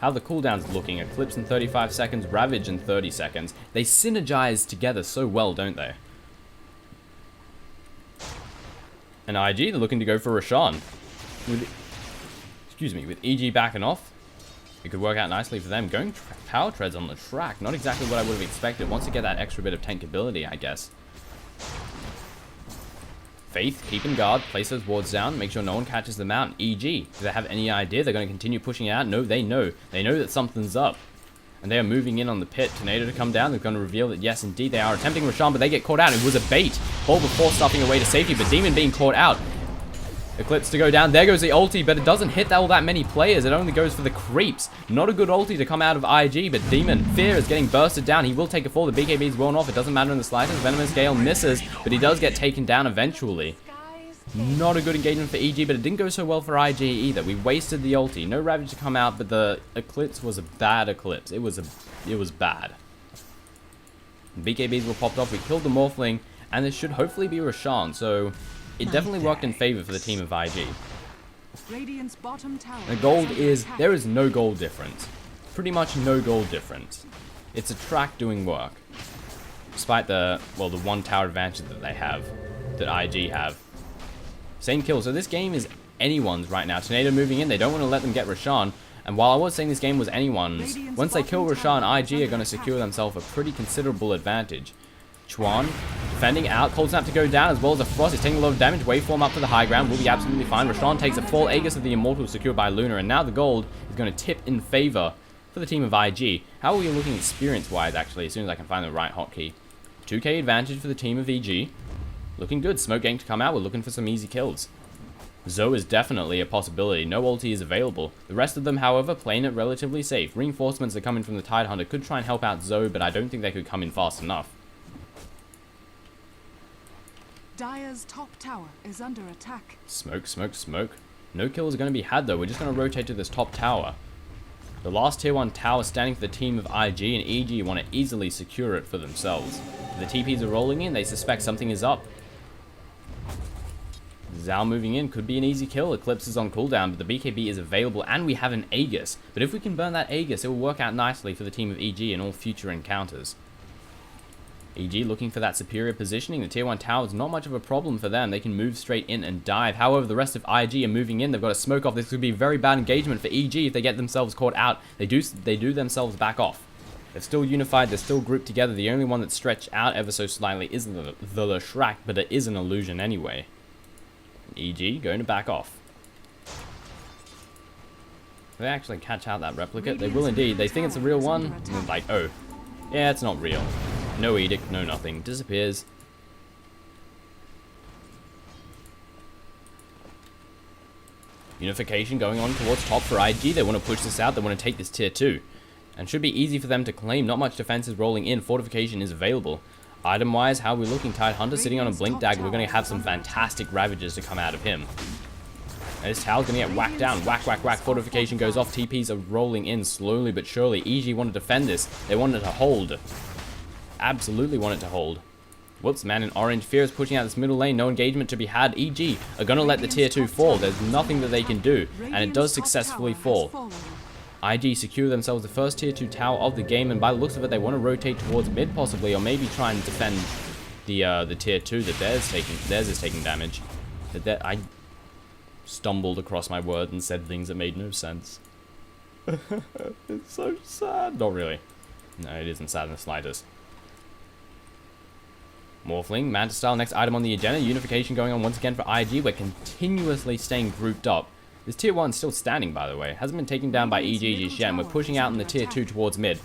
How the cooldown's looking. Eclipse in 35 seconds, Ravage in 30 seconds. They synergize together so well, don't they? And IG, they're looking to go for Roshan. With EG backing off, it could work out nicely for them. Going power treads on the track, not exactly what I would have expected. Wants to get that extra bit of tankability, I guess. Faith, keeping guard, place those wards down, make sure no one catches them out. EG, do they have any idea they're going to continue pushing it out? No, they know. They know that something's up. And they are moving in on the pit. Tornado to come down. They're going to reveal that, yes, indeed, they are attempting Roshan, but they get caught out. It was a bait. Ball before stuffing away to safety, but Demon being caught out. Eclipse to go down. There goes the ulti, but it doesn't hit all that many players. It only goes for the creeps. Not a good ulti to come out of IG, but Demon, Fear is getting bursted down. He will take a fall. The BKB's worn off. It doesn't matter in the slightest. Venomous Gale misses, but he does get taken down eventually. Not a good engagement for EG, but it didn't go so well for IG either. We wasted the ulti. No Ravage to come out, but the Eclipse was a bad Eclipse. It was bad. BKBs were popped off. We killed the Morphling, and this should hopefully be Roshan, so it definitely worked in favor for the team of IG. The gold is, there is no gold difference. Pretty much no gold difference. It's a track doing work. Despite the, well, the one tower advantage that they have, that IG have. Same kill, so this game is anyone's right now. Tornado moving in, they don't want to let them get Roshan. And while I was saying this game was anyone's, once they kill Roshan, IG are going to secure themselves a pretty considerable advantage. Chuan defending out, Cold Snap to go down, as well as the Frost is taking a lot of damage. Waveform up to the high ground, will be absolutely fine. Roshan takes a fall, Aegis of the Immortal secured by Luna, and now the gold is going to tip in favor for the team of IG. How are we looking experience-wise, actually, as soon as I can find the right hotkey? 2k advantage for the team of EG. Looking good. Smoke Gang to come out, we're looking for some easy kills. Zoe is definitely a possibility. No ulti is available. The rest of them, however, playing it relatively safe. Reinforcements that come in from the Tidehunter could try and help out Zoe, but I don't think they could come in fast enough. Dire's top tower is under attack. Smoke, smoke, smoke. No kills are going to be had though. We're just going to rotate to this top tower. The last tier 1 tower standing for the team of IG, and EG want to easily secure it for themselves. The TPs are rolling in. They suspect something is up. Zhao moving in could be an easy kill. Eclipse is on cooldown, but the BKB is available, and we have an Aegis. But if we can burn that Aegis, it will work out nicely for the team of EG in all future encounters. EG looking for that superior positioning. The tier 1 tower is not much of a problem for them. They can move straight in and dive. However, the rest of IG are moving in. They've got a smoke off. This could be a very bad engagement for EG if they get themselves caught out. They do themselves back off. They're still unified. They're still grouped together. The only one that's stretched out ever so slightly is the Leshrac, but it is an illusion anyway. EG going to back off. They actually catch out that replicate. They will indeed. They think it's a real one. And they're like, oh, yeah, it's not real. No edict, no nothing. Disappears. Unification going on towards top for IG. They want to push this out. They want to take this tier 2. And should be easy for them to claim. Not much defense is rolling in. Fortification is available. Item-wise, how are we looking? Tidehunter sitting on a Blink Dagger. We're going to have some fantastic Ravages to come out of him. And this tower's going to get whacked down. Whack, whack, whack. Fortification goes off. TPs are rolling in slowly but surely. EG want to defend this. They want it to hold. Absolutely want it to hold. Whoops, man in orange. Fear is pushing out this middle lane. No engagement to be had. EG are going to let the tier 2 fall. There's nothing that they can do. And it does successfully fall. IG secure themselves the first tier 2 tower of the game. And by the looks of it, they want to rotate towards mid possibly. Or maybe try and defend the tier 2 that theirs is taking damage. I stumbled across my word and said things that made no sense. It's so sad. Not really. No, it isn't sad in the slightest. Morphling, Manta Style, next item on the agenda. Unification going on once again for IG. We're continuously staying grouped up. This tier 1 still standing, by the way. Hasn't been taken down by EG just yet, and we're pushing out in the tier 2 towards mid.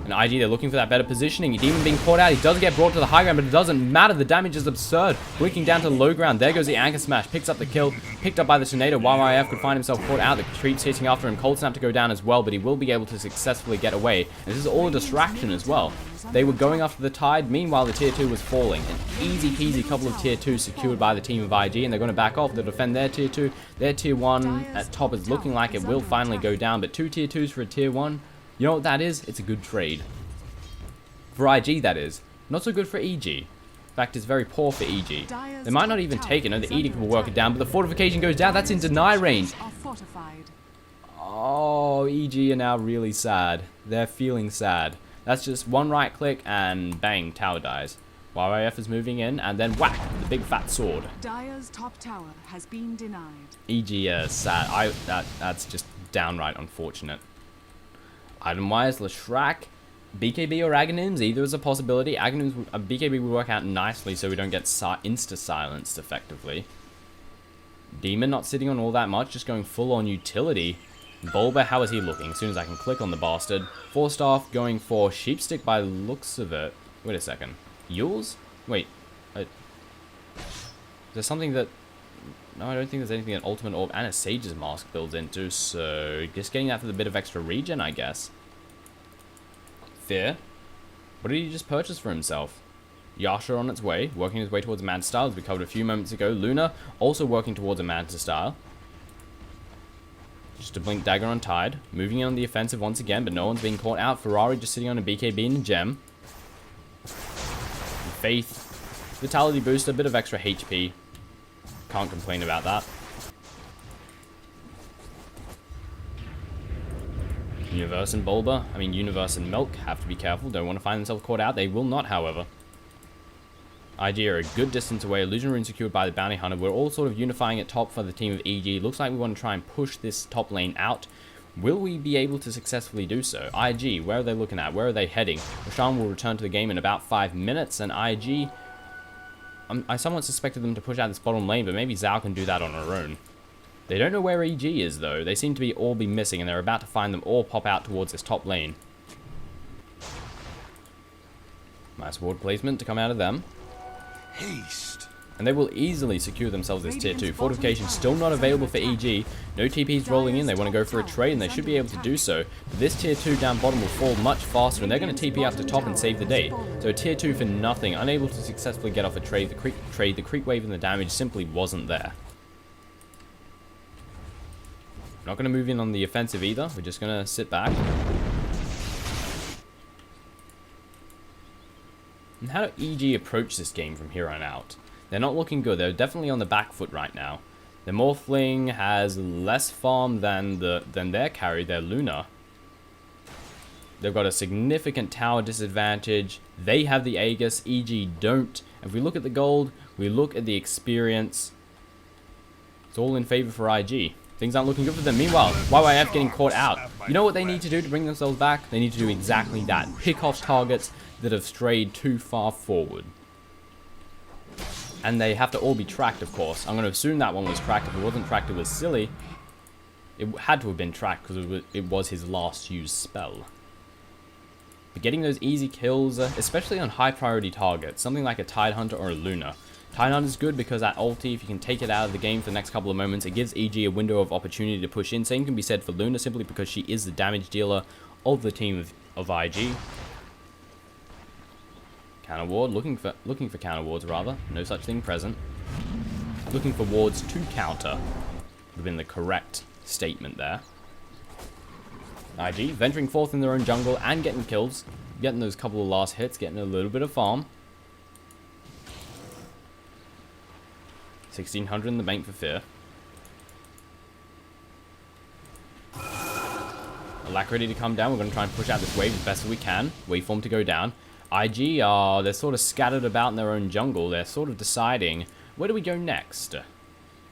And IG, they're looking for that better positioning. Demon being caught out. He does get brought to the high ground, but it doesn't matter. The damage is absurd. Blinking down to the low ground. There goes the anchor smash. Picks up the kill. Picked up by the tornado. YYF could find himself caught out. The creeps hitting after him. Cold snap to go down as well, but he will be able to successfully get away. And this is all a distraction as well. They were going after the tide. Meanwhile, the tier 2 was falling. An easy peasy couple of tier 2s secured by the team of IG, and they're going to back off. They'll defend their tier 2. Their tier 1 at top is looking like it will finally go down, but 2 tier 2s for a tier 1. You know what that is? It's a good trade. For IG, that is. Not so good for EG. In fact, it's very poor for EG. They might not even take it. No, the Edict will work it down, but the fortification goes down. That's in deny range. Oh, EG are now really sad. They're feeling sad. That's just one right click and bang, tower dies. YYF is moving in, and then whack, the big fat sword. Dire's top tower has been denied. EG is sad. That's just downright unfortunate. Item-wise, Leshrac, BKB or Aghanims, either is a possibility. Aghanims, BKB would work out nicely so we don't get insta-silenced effectively. Demon not sitting on all that much, just going full on utility. Bulba, how is he looking? As soon as I can click on the bastard. Forstaff going for Sheepstick by the looks of it. Wait a second. Yules? Wait. There's something that... No, I don't think there's anything that Ultimate Orb and a Sage's Mask builds into, so... Just getting that for the bit of extra regen, I guess. Fear. What did he just purchase for himself? Yasha on its way, working his way towards a Manta style, as we covered a few moments ago. Luna, also working towards a Manta style. Just a Blink Dagger on Tide. Moving in on the offensive once again, but no one's being caught out. Ferrari just sitting on a BKB and a gem. Faith. Vitality boost, a bit of extra HP. Can't complain about that. Universe and Bulba, Universe and Milk have to be careful. Don't want to find themselves caught out. They will not, however. IG are a good distance away. Illusion Rune secured by the Bounty Hunter. We're all sort of unifying at top for the team of EG. Looks like we want to try and push this top lane out. Will we be able to successfully do so? IG, where are they looking at? Where are they heading? Roshan will return to the game in about 5 minutes, and IG... I somewhat suspected them to push out this bottom lane, but maybe Zhao can do that on her own. They don't know where EG is, though. They seem to all be missing, and they're about to find them all pop out towards this top lane. Nice ward placement to come out of them. Haste. And they will easily secure themselves this tier 2. Fortification still not available for EG. No TPs rolling in. They want to go for a trade, and they should be able to do so. But this tier 2 down bottom will fall much faster, and they're going to TP up to top and save the day. So tier 2 for nothing. Unable to successfully get off a trade. The creep wave and the damage simply wasn't there. Not going to move in on the offensive either. We're just going to sit back. And how do EG approach this game from here on out? They're not looking good. They're definitely on the back foot right now. The Morphling has less farm than their carry, their Luna. They've got a significant tower disadvantage. They have the Aegis, EG don't. If we look at the gold, we look at the experience. It's all in favor for IG. Things aren't looking good for them. Meanwhile, YYF getting caught out. You know what they need to do to bring themselves back? They need to do exactly that. Pick off targets that have strayed too far forward. And they have to all be tracked, of course. I'm going to assume that one was tracked. If it wasn't tracked, it was silly. It had to have been tracked because it was his last used spell. But getting those easy kills, especially on high priority targets, something like a Tide Hunter or a Luna. Tide Hunter is good because that ulti, if you can take it out of the game for the next couple of moments, it gives EG a window of opportunity to push in. Same can be said for Luna, simply because she is the damage dealer of the team of IG. Counter ward, looking for counter wards rather. No such thing present. Looking for wards to counter. Would have been the correct statement there. IG venturing forth in their own jungle and getting kills. Getting those couple of last hits, getting a little bit of farm. 1600 in the bank for Fear. Alacrity to come down. We're going to try and push out this wave as best as we can. Waveform to go down. IG are, they're sort of scattered about in their own jungle. They're sort of deciding, where do we go next?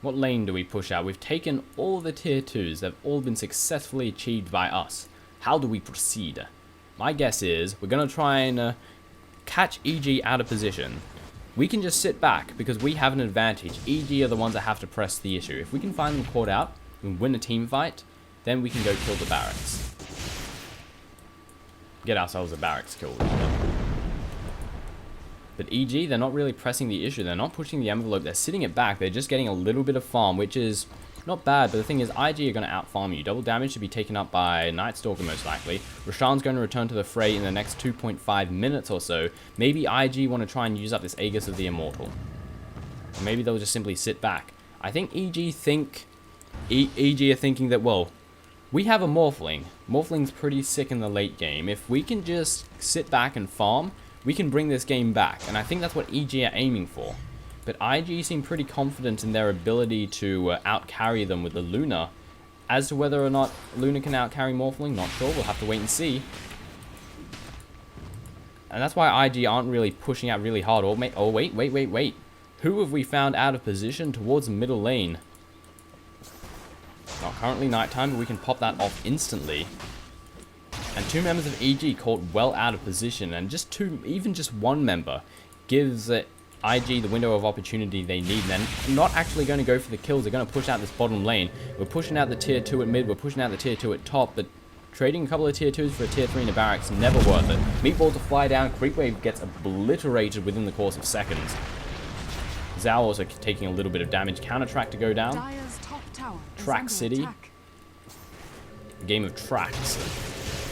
What lane do we push out? We've taken all the tier 2s. They've all been successfully achieved by us. How do we proceed? My guess is we're going to try and catch EG out of position. We can just sit back because we have an advantage. EG are the ones that have to press the issue. If we can find them caught out and win a team fight, then we can go kill the barracks. get ourselves a barracks kill. But EG, they're not really pressing the issue. They're not pushing the envelope. They're sitting it back. They're just getting a little bit of farm, which is not bad. But the thing is, IG are going to out-farm you. Double damage to be taken up by Night Stalker, most likely. Roshan's going to return to the fray in the next 2.5 minutes or so. Maybe IG want to try and use up this Aegis of the Immortal. Or maybe they'll just simply sit back. I think EG are thinking that, well, we have a Morphling. Morphling's pretty sick in the late game. If we can just sit back and farm, we can bring this game back, and I think that's what EG are aiming for. But IG seem pretty confident in their ability to out-carry them with the Luna. As to whether or not Luna can out-carry Morphling, not sure. We'll have to wait and see. And that's why IG aren't really pushing out really hard. Oh, wait. Who have we found out of position towards the middle lane? Not currently nighttime, but we can pop that off instantly. And 2 members of EG caught well out of position, and even just one member gives IG the window of opportunity they need. And they're not actually going to go for the kills. They're going to push out this bottom lane. We're pushing out the tier 2 at mid. We're pushing out the tier 2 at top. But trading a couple of tier 2s for a tier 3 in a barracks, never worth it. Meatball to fly down. Creep wave gets obliterated within the course of seconds. Zhao also taking a little bit of damage. Counter track to go down. Dire's top tower is Track under City. attack. Game of tracks.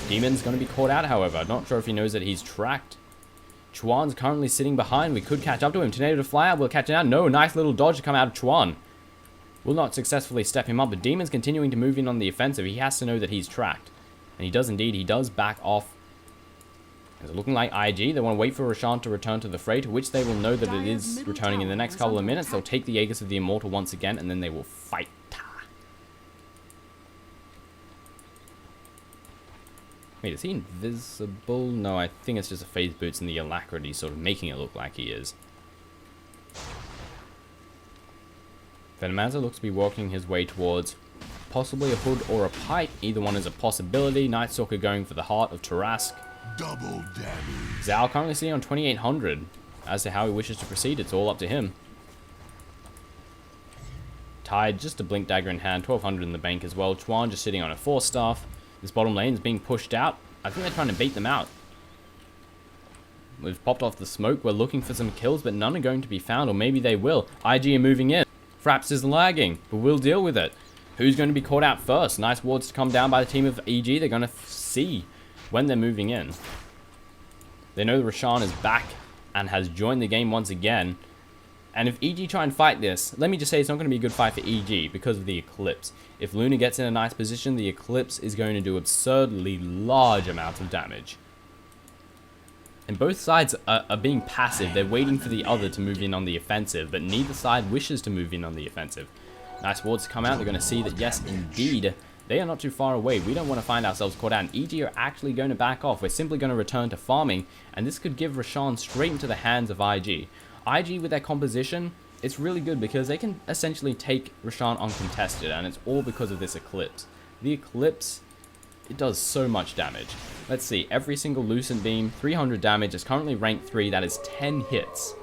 Demon's going to be caught out, however. Not sure if he knows that he's tracked. Chuan's currently sitting behind. We could catch up to him. Tornado to fly out. We'll catch him out. No, nice little dodge to come out of Chuan. Will not successfully step him up, but Demon's continuing to move in on the offensive. He has to know that he's tracked. And he does indeed. He does back off. It's looking like IG. They want to wait for Roshan to return to the fray, to which they will know that it is returning in the next couple of minutes. They'll take the Aegis of the Immortal once again, and then they will fight. Wait, is he invisible? No, I think it's just a phase boots and the alacrity sort of making it look like he is. Venomancer looks to be walking his way towards possibly a hood or a pipe. Either one is a possibility. Night Stalker going for the heart of Tarask. Double damage. Zhao currently sitting on 2800. As to how he wishes to proceed, it's all up to him. Tide, just a blink dagger in hand, 1200 in the bank as well. Chuan just sitting on a 4-staff. This bottom lane is being pushed out. I think they're trying to bait them out. We've popped off the smoke. We're looking for some kills, but none are going to be found, or maybe they will. IG are moving in. Fraps is lagging, but we'll deal with it. Who's going to be caught out first? Nice wards to come down by the team of EG. They're going to see when they're moving in. They know Roshan is back and has joined the game once again. And if EG try and fight this, let me just say it's not going to be a good fight for EG because of the Eclipse. If Luna gets in a nice position, the Eclipse is going to do absurdly large amounts of damage. And both sides are being passive. They're waiting for the other to move in on the offensive, but neither side wishes to move in on the offensive. Nice wards to come out. They're going to see that, yes, indeed, they are not too far away. We don't want to find ourselves caught out. And EG are actually going to back off. We're simply going to return to farming, and this could give Roshan straight into the hands of IG. IG with their composition, it's really good because they can essentially take Roshan uncontested, and it's all because of this Eclipse. The Eclipse, it does so much damage. Let's see, every single Lucent Beam, 300 damage, is currently rank 3, that is 10 hits.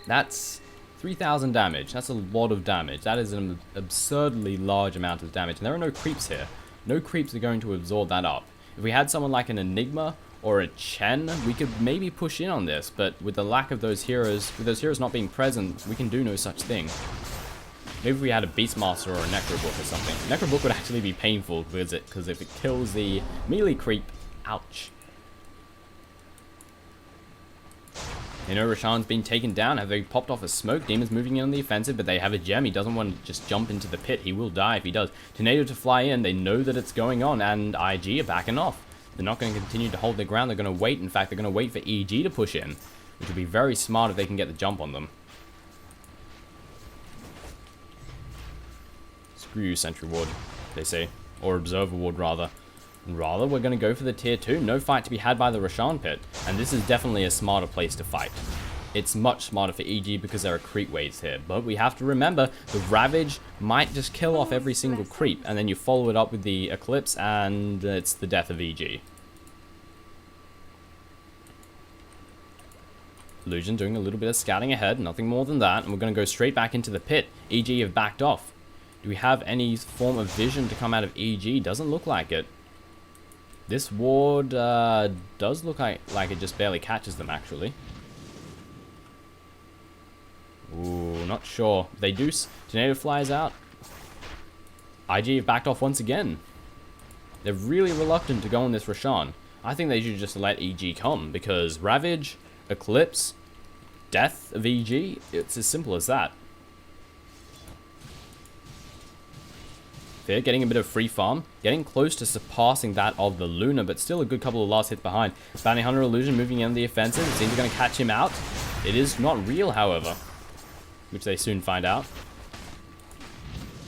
That's 3000 damage, that's a lot of damage. That is an absurdly large amount of damage, and there are no creeps here. No creeps are going to absorb that up. If we had someone like an Enigma or a Chen, we could maybe push in on this, but with the lack of those heroes, with those heroes not being present, we can do no such thing. Maybe if we had a Beastmaster or a Necrobook or something. Necrobook would actually be painful because if it kills the melee creep, ouch. You know, Roshan's been taken down. Have they popped off a smoke? Demon's moving in on the offensive, but they have a gem. He doesn't want to just jump into the pit. He will die if he does. Tornado to fly in. They know that it's going on, and IG are backing off. They're not going to continue to hold their ground. They're going to wait. In fact, they're going to wait for EG to push in, which would be very smart if they can get the jump on them. Screw you, Sentry Ward, they say. Or Observer Ward, rather. Rather, we're going to go for the tier 2. No fight to be had by the Roshan pit. And this is definitely a smarter place to fight. It's much smarter for EG because there are creep waves here. But we have to remember, the Ravage might just kill off every single creep. And then you follow it up with the Eclipse, and it's the death of EG. Illusion doing a little bit of scouting ahead, nothing more than that. And we're going to go straight back into the pit. EG have backed off. Do we have any form of vision to come out of EG? Doesn't look like it. This ward does look like it just barely catches them, actually. Ooh, not sure. They do. Tornado flies out. IG have backed off once again. They're really reluctant to go on this Roshan. I think they should just let EG come, because Ravage, Eclipse, death of EG, it's as simple as that. They're getting a bit of free farm, getting close to surpassing that of the Luna, but still a good couple of last hits behind. Bounty Hunter Illusion moving in the offensive. It seems they're going to catch him out. It is not real, however, which they soon find out.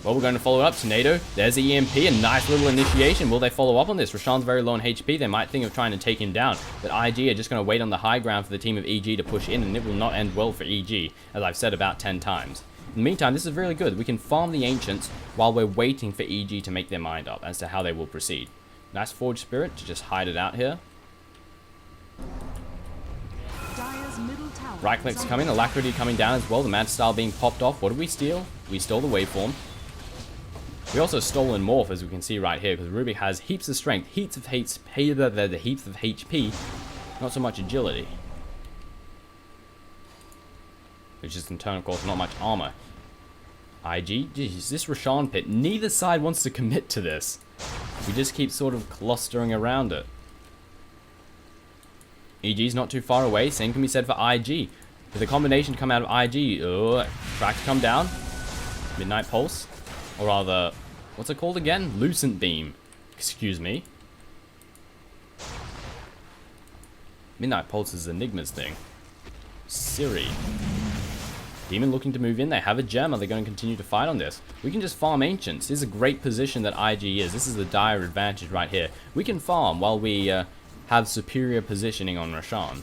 Well, we're going to follow up. Tornado, there's the EMP, a nice little initiation. Will they follow up on this? Roshan's very low on HP. They might think of trying to take him down, but IG are just going to wait on the high ground for the team of EG to push in, and it will not end well for EG, as I've said about 10 times. In the meantime, this is really good. We can farm the Ancients while we're waiting for EG to make their mind up as to how they will proceed. Nice Forge Spirit to just hide it out here. Right click's coming, Alacrity coming down as well. The Mad Style being popped off. What did we steal? We stole the Waveform. We also stolen Morph, as we can see right here, because Ruby has heaps of strength, heaps of HP, not so much agility. Which is in turn, of course, not much armor. IG, geez, this Roshan pit, neither side wants to commit to this. We just keep sort of clustering around it. EG's not too far away, same can be said for IG. For the combination to come out of IG, track to come down, Midnight Pulse, or rather, what's it called again? Lucent Beam, excuse me. Midnight Pulse is Enigma's thing. Siri. Demon looking to move in. They have a gem. Are they going to continue to fight on this? We can just farm Ancients. This is a great position that IG is. This is the dire advantage right here. We can farm while we have superior positioning on Roshan.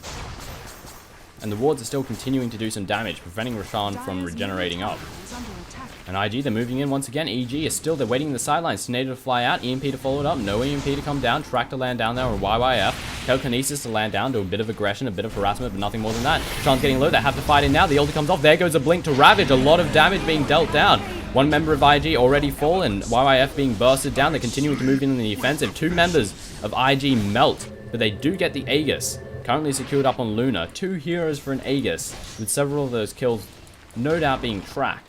And the wards are still continuing to do some damage, preventing Roshan from regenerating up. And IG, they're moving in once again. EG is still, they're waiting in the sidelines. Tornado to fly out, EMP to follow it up, no EMP to come down, Track to land down there, or YYF. Telekinesis to land down, do a bit of aggression, a bit of harassment, but nothing more than that. Roshan's getting low, they have to fight in now, the ulti comes off, there goes a blink to Ravage, a lot of damage being dealt down. One member of IG already fallen, YYF being bursted down, they're continuing to move in the offensive. Two members of IG melt, but they do get the Aegis. Currently secured up on Luna. 2 heroes for an Aegis, with several of those kills no doubt being tracked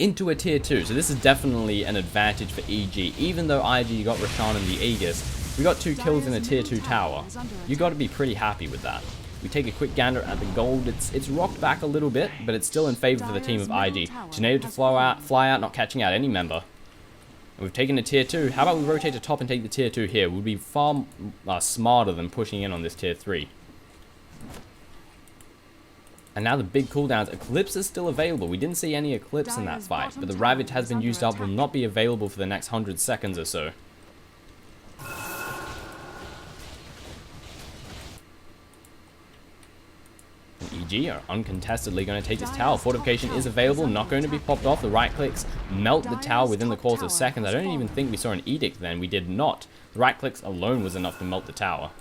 into a tier 2. So this is definitely an advantage for EG. Even though IG got Roshan and the Aegis, we got 2 kills in a tier 2 tower. You got to be pretty happy with that. We take a quick gander at the gold. It's rocked back a little bit, but it's still in favor for the team of IG. Tornado to fly out, not catching out any member. And we've taken a tier 2. How about we rotate to top and take the tier 2 here? We'd be far smarter than pushing in on this tier 3. And now the big cooldowns. Eclipse is still available. We didn't see any Eclipse in that fight, but the Ravage has been used up, will not be available for the next 100 seconds or so. EG are uncontestedly going to take this tower. Fortification is available, not going to be popped off. The right clicks melt the tower within the course of seconds. I don't even think we saw an edict then. We did not. The right clicks alone was enough to melt the tower.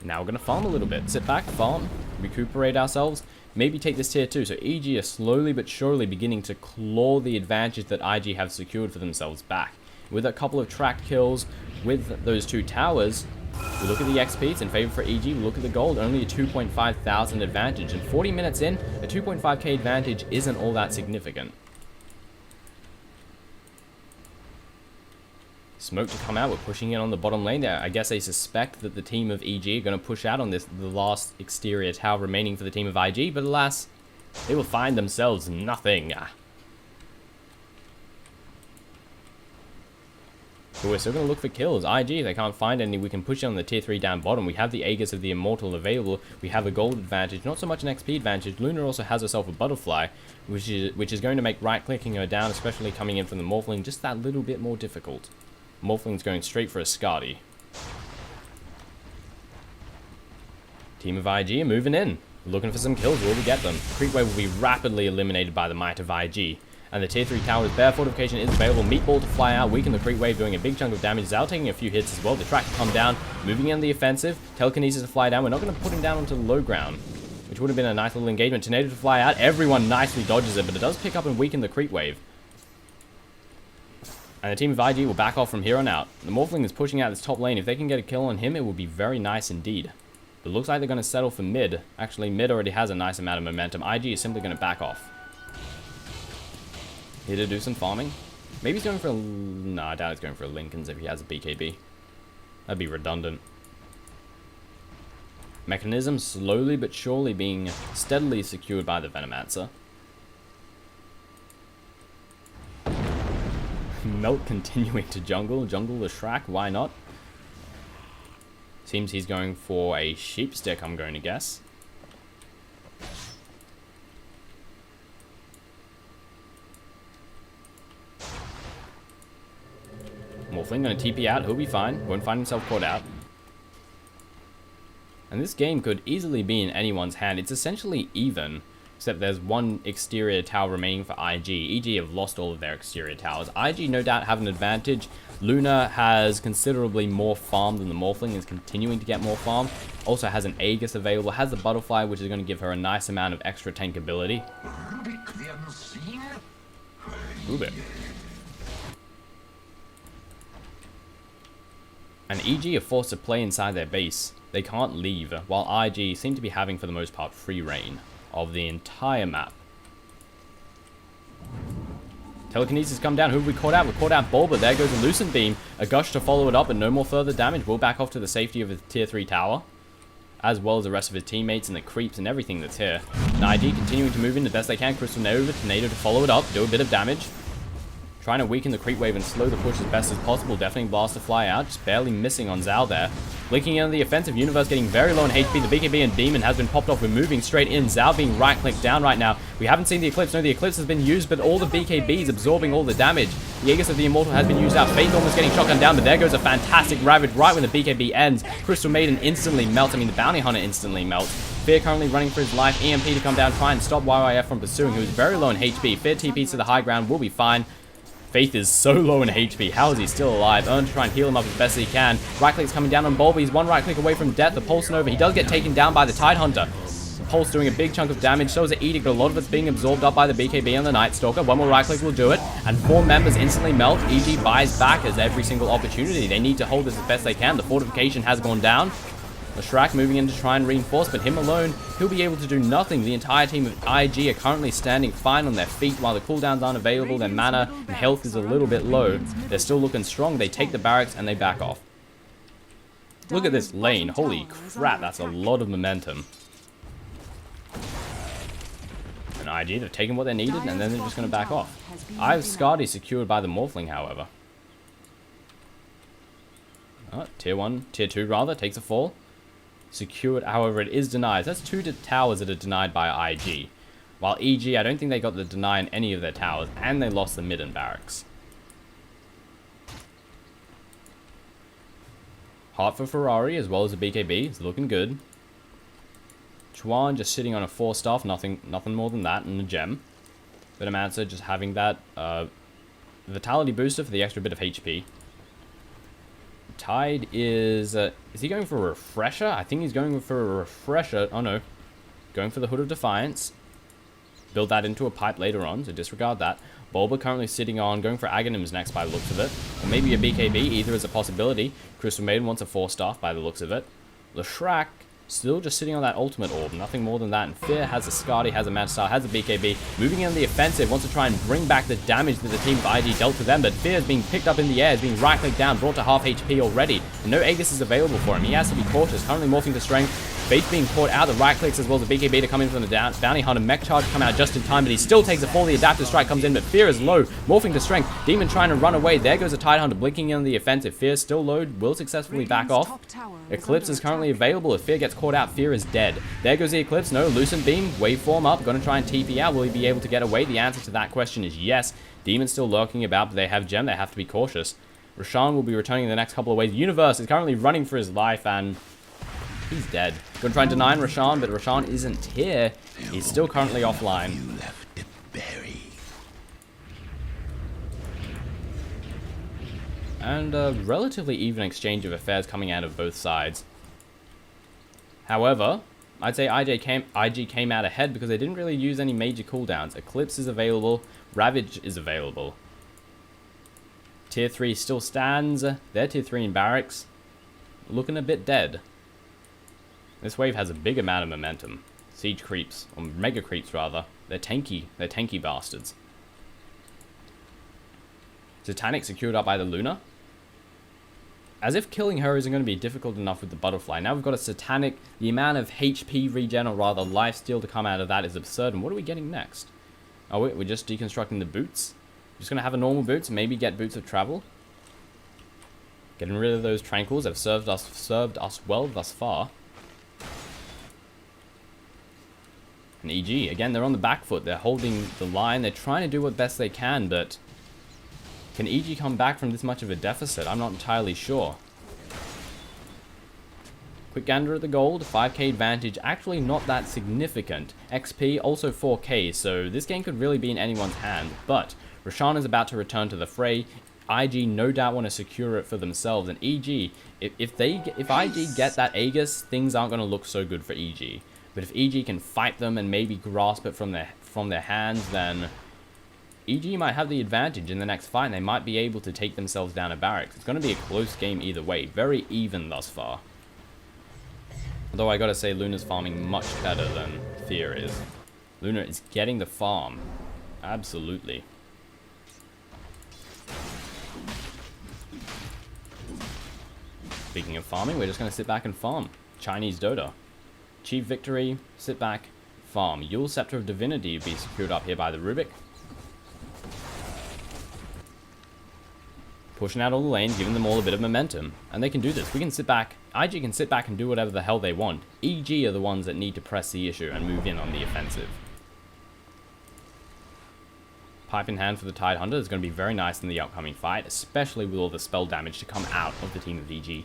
Now we're going to farm a little bit. Sit back, farm, recuperate ourselves, maybe take this tier 2. So EG are slowly but surely beginning to claw the advantage that IG have secured for themselves back. With a couple of tracked kills with those 2 towers, we look at the XP, it's in favor for EG. We look at the gold, only a 2.5 thousand advantage. And 40 minutes in, a 2.5k advantage isn't all that significant. Smoke to come out, we're pushing in on the bottom lane there. I guess they suspect that the team of EG are going to push out on this, the last exterior tower remaining for the team of IG. But alas, they will find themselves nothing. But we're still going to look for kills. IG, they can't find any. We can push it on the tier 3 down bottom. We have the Aegis of the Immortal available. We have a gold advantage, not so much an XP advantage. Luna also has herself a butterfly, which is going to make right-clicking her down, especially coming in from the Morphling, just that little bit more difficult. Morphling's going straight for a Skadi. Team of IG are moving in. Looking for some kills. Will we get them? Creep wave will be rapidly eliminated by the might of IG. And the tier 3 tower is bare. Fortification is available. Meatball to fly out. Weaken the creep wave, doing a big chunk of damage. Zao taking a few hits as well. The track to come down. Moving in the offensive. Telekinesis to fly down. We're not going to put him down onto the low ground, which would have been a nice little engagement. Tornado to fly out. Everyone nicely dodges it, but it does pick up and weaken the creep wave. And the team of IG will back off from here on out. The Morphling is pushing out this top lane. If they can get a kill on him, it would be very nice indeed. But it looks like they're going to settle for mid. Actually, mid already has a nice amount of momentum. IG is simply going to back off. Here to do some farming. Maybe he's going for a... No, I doubt he's going for a Lincoln's if he has a BKB. That'd be redundant. Mechanism slowly but surely being steadily secured by the Venomancer. Melt continuing to jungle. Jungle the Shrek, why not? Seems he's going for a sheep stick, I'm going to guess. Morphling going to TP out, he'll be fine. Won't find himself caught out. And this game could easily be in anyone's hand. It's essentially even, except there's one exterior tower remaining for IG. EG have lost all of their exterior towers. IG no doubt have an advantage. Luna has considerably more farm than the Morphling, is continuing to get more farm. Also has an Aegis available, has the Butterfly, which is going to give her a nice amount of extra tank ability. Rubik. And EG are forced to play inside their base. They can't leave, while IG seem to be having, for the most part, free reign of the entire map. Telekinesis come down. Who have we caught out? We caught out Bulba. There goes a Lucent Beam. A Gush to follow it up, and no more further damage. We'll back off to the safety of his tier 3 tower, as well as the rest of his teammates and the creeps and everything that's here. And IG continuing to move in the best they can. Crystal Nova, Tornado to follow it up, do a bit of damage. Trying to weaken the creep wave and slow the push as best as possible. Deafening Blast to fly out. Just barely missing on Zhao there. Blinking into the offensive. Universe getting very low on HP. The BKB and Demon has been popped off. We're moving straight in. Zhao being right-clicked down right now. We haven't seen the Eclipse. No, the Eclipse has been used, but all the BKBs absorbing all the damage. The Aegis of the Immortal has been used out. Faith almost getting shotgun down, but there goes a fantastic Ravage right when the BKB ends. Crystal Maiden instantly melts. I mean, the Bounty Hunter instantly melts. Fear currently running for his life. EMP to come down, try and stop YYF from pursuing, who is very low in HP. Fear TPs to the high ground, will be fine. Faith is so low in HP. How is he still alive? Earn to try and heal him up as best as he can. Right click's coming down on Bulba. He's one right click away from death. The Pulse Nova. He does get taken down by the Tidehunter. The Pulse doing a big chunk of damage. So is the Edict, but a lot of it's being absorbed up by the BKB and the Night Stalker. One more right click will do it. And 4 members instantly melt. EG buys back as every single opportunity. They need to hold this as best they can. The fortification has gone down. The Shrek moving in to try and reinforce, but him alone, he'll be able to do nothing. The entire team of IG are currently standing fine on their feet while the cooldowns aren't available. Their mana and health is a little bit low. They're still looking strong. They take the barracks and they back off. Look at this lane. Holy crap, that's a lot of momentum. And IG, they've taken what they needed and then they're just going to back off. I have Skadi secured by the Morphling, however. Tier 1, Tier 2 rather, takes a fall. Secured, however, it is denied. That's 2 towers that are denied by IG. While EG, I don't think they got the deny in any of their towers, and they lost the mid and barracks. Heart for Ferrari, as well as the BKB, is looking good. Chuan just sitting on a 4 staff, nothing more than that, and a gem. Venomancer just having that vitality booster for the extra bit of HP. Tide is he going for a refresher? I think he's going for a refresher. Oh no. Going for the Hood of Defiance. Build that into a pipe later on, so disregard that. Bulba currently sitting on, going for Aghanims next by the looks of it. Or maybe a BKB, either is a possibility. Crystal Maiden wants a 4-staff by the looks of it. Leshrac still just sitting on that ultimate orb, nothing more than that. And Fear has a Skadi, has a Magstar, has a BKB. Moving in the offensive, wants to try and bring back the damage that the team of IG dealt to them. But Fear is being picked up in the air, is being right-clicked down, brought to half HP already. And no Aegis is available for him. He has to be cautious, currently morphing to strength. Faith being caught out, the right clicks as well as the BKB to come in from the Bounty Hunter. Mech Charge come out just in time, but he still takes a fall. The Adaptive Strike comes in, but Fear is low, morphing to strength. Demon trying to run away. There goes a Tidehunter blinking in the offensive. Fear still low, will successfully back off. Eclipse is currently available. If Fear gets caught out, Fear is dead. There goes the Eclipse. No, Lucent Beam, waveform up. Going to try and TP out. Will he be able to get away? The answer to that question is yes. Demon's still lurking about, but they have Gem. They have to be cautious. Roshan will be returning in the next couple of ways. Universe is currently running for his life, and he's dead. Going to try and deny Roshan, but Roshan isn't here. He's still currently offline. You left it buried. And a relatively even exchange of affairs coming out of both sides. However, I'd say IG came out ahead because they didn't really use any major cooldowns. Eclipse is available. Ravage is available. Tier 3 still stands. They're Tier 3 in barracks. Looking a bit dead. This wave has a big amount of momentum. Siege creeps, or mega creeps rather. They're tanky. They're tanky bastards. Satanic secured up by the Luna. As if killing her isn't going to be difficult enough with the butterfly. Now we've got a Satanic. The amount of HP regen, or rather lifesteal, to come out of that is absurd. And what are we getting next? Oh wait, we're just deconstructing the boots. Just going to have a normal boots, maybe get boots of travel. Getting rid of those tranquils. They've served us well thus far. And EG, again, they're on the back foot. They're holding the line. They're trying to do what best they can, but can EG come back from this much of a deficit? I'm not entirely sure. Quick gander at the gold. 5k advantage. Actually not that significant. XP also 4k, so this game could really be in anyone's hand. But Roshan is about to return to the fray. IG no doubt want to secure it for themselves. And EG, if IG get that Aegis, things aren't going to look so good for EG. But if EG can fight them and maybe grasp it from their hands, then EG might have the advantage in the next fight, and they might be able to take themselves down a barracks. It's going to be a close game either way. Very even thus far. Although I gotta say, Luna's farming much better than Fear is. Luna is getting the farm. Absolutely. Speaking of farming, we're just going to sit back and farm. Chinese Dota. Achieve victory, sit back, farm. Yule Scepter of Divinity be secured up here by the Rubik. Pushing out all the lanes, giving them all a bit of momentum. And they can do this. We can sit back. IG can sit back and do whatever the hell they want. EG are the ones that need to press the issue and move in on the offensive. Pipe in hand for the Tide Hunter is going to be very nice in the upcoming fight, especially with all the spell damage to come out of the team of EG.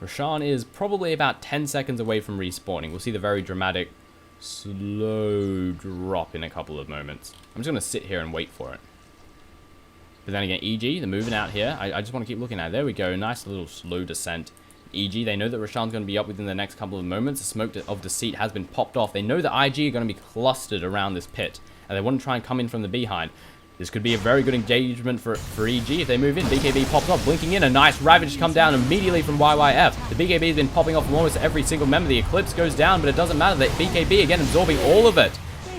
Roshan is probably about 10 seconds away from respawning. We'll see the very dramatic, slow drop in a couple of moments. I'm just going to sit here and wait for it. But then again, EG, they're moving out here. I just want to keep looking at it. There we go. Nice little slow descent. EG, they know that Roshan's going to be up within the next couple of moments. The smoke of deceit has been popped off. They know that IG are going to be clustered around this pit, and they want to try and come in from the behind. This could be a very good engagement for EG if they move in. BKB pops off, blinking in. A nice Ravage come down immediately from YYF. The BKB has been popping off from almost every single member. The Eclipse goes down, but it doesn't matter. The BKB, again, absorbing all of it.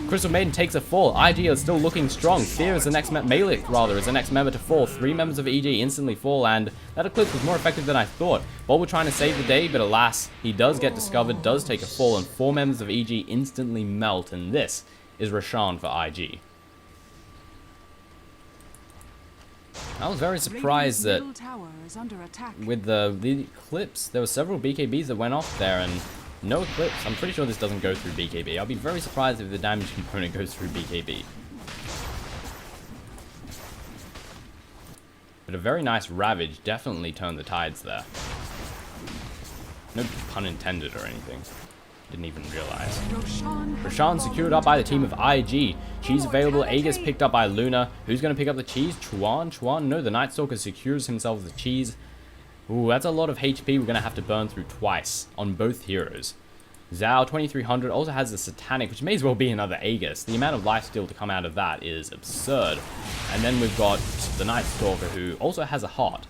Crystal Maiden takes a fall. IG is still looking strong. Fear is the next Malik, rather, is the next member to fall. 3 members of EG instantly fall, and that Eclipse was more effective than I thought. Bolt were trying to save the day, but alas, he does get discovered, does take a fall, and 4 members of EG instantly melt, and this is Roshan for IG. I was very surprised that with the Eclipse, there were several BKBs that went off there, and no Eclipse. I'm pretty sure this doesn't go through BKB. I'll be very surprised if the damage component goes through BKB. But a very nice Ravage definitely turned the tides there. No pun intended or anything. Didn't even realize. Roshan secured up by the team of IG. Cheese available. Aegis picked up by Luna. Who's going to pick up the cheese? Chuan? No, the Night Stalker secures himself the cheese. Ooh, that's a lot of HP we're going to have to burn through twice on both heroes. Zhao, 2300, also has the Satanic, which may as well be another Aegis. The amount of lifesteal to come out of that is absurd. And then we've got the Night Stalker, who also has a heart.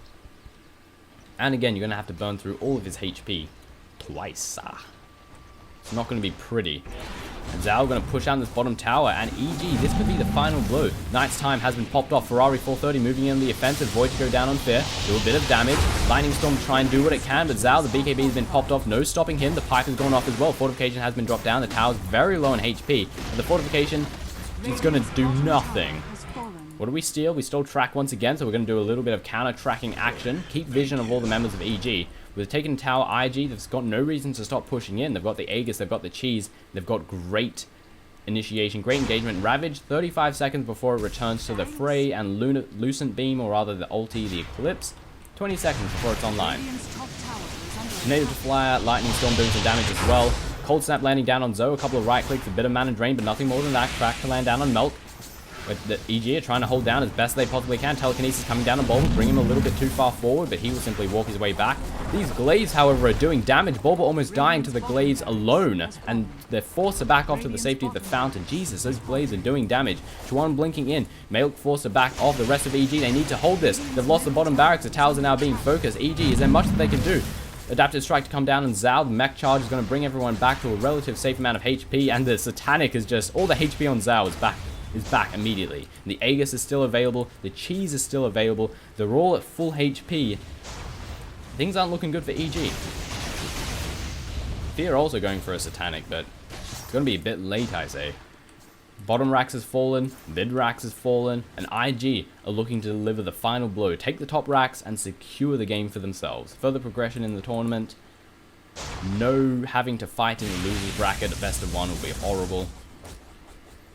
And again, you're going to have to burn through all of his HP twice. It's not going to be pretty. And Zhao going to push down this bottom tower, and EG, this could be the final blow. Knight's Time has been popped off. Ferrari 430 moving in the offensive. Void to go down on Fear. Do a bit of damage. Lightning Storm try and do what it can, but Zhao, the BKB has been popped off. No stopping him. The pipe has gone off as well. Fortification has been dropped down. The tower's very low on HP. And the fortification is going to do nothing. What do we steal? We stole track once again, so we're going to do a little bit of counter-tracking action. Keep vision of all the members of EG. With taking tower IG, they've got no reason to stop pushing in. They've got the Aegis, they've got the cheese, they've got great initiation, great engagement. Ravage, 35 seconds before it returns to the fray, and Lucent Beam, or rather the ulti, the Eclipse, 20 seconds before it's online. Tornado to fly out, Lightning Storm doing some damage as well. Cold Snap landing down on Zoe, a couple of right clicks, a bit of mana drain, but nothing more than that. Crack to land down on Milk. But the EG are trying to hold down as best they possibly can. Telekinesis coming down on Bulba, bring him a little bit too far forward, but he will simply walk his way back. These Glaives, however, are doing damage. Bulba almost dying to the Glaives alone, and they're forced to back off to the safety of the fountain. Jesus, those Glaives are doing damage. Chuan blinking in. Mailk forced to back off. The rest of EG, they need to hold this. They've lost the bottom barracks. The towers are now being focused. EG, is there much that they can do? Adaptive Strike to come down, and Zao, the mech charge, is going to bring everyone back to a relative safe amount of HP, and the Satanic is just, all the HP on Zao is back immediately. And the Aegis is still available, the Cheese is still available, they're all at full HP. Things aren't looking good for EG. Fear also going for a Satanic, but it's going to be a bit late, I say. Bottom racks has fallen, mid racks has fallen, and IG are looking to deliver the final blow, take the top racks and secure the game for themselves. Further progression in the tournament, no having to fight in the losers bracket, a best of one will be horrible.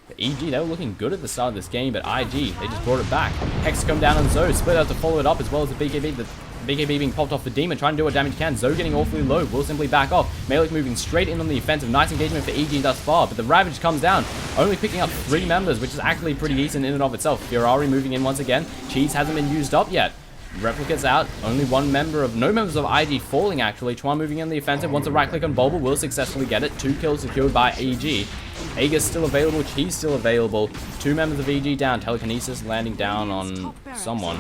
But EG, they were looking good at the start of this game, but IG, they just brought it back. Hex come down on Zoe, split out to follow it up, as well as the BKB. The BKB being popped off the Demon, trying to do what damage he can. Zoe getting awfully low, will simply back off. Malik moving straight in on the offensive. Nice engagement for EG thus far, but the Ravage comes down, only picking up 3 members, which is actually pretty decent in and of itself. Ferrari moving in once again. Cheese hasn't been used up yet. Replicates out, only no members of IG falling actually. Chuan moving in the offensive, once a right click on Bulba, will successfully get it. 2 kills secured by EG. Aegis still available, Cheese still available. 2 members of EG down, Telekinesis landing down on someone.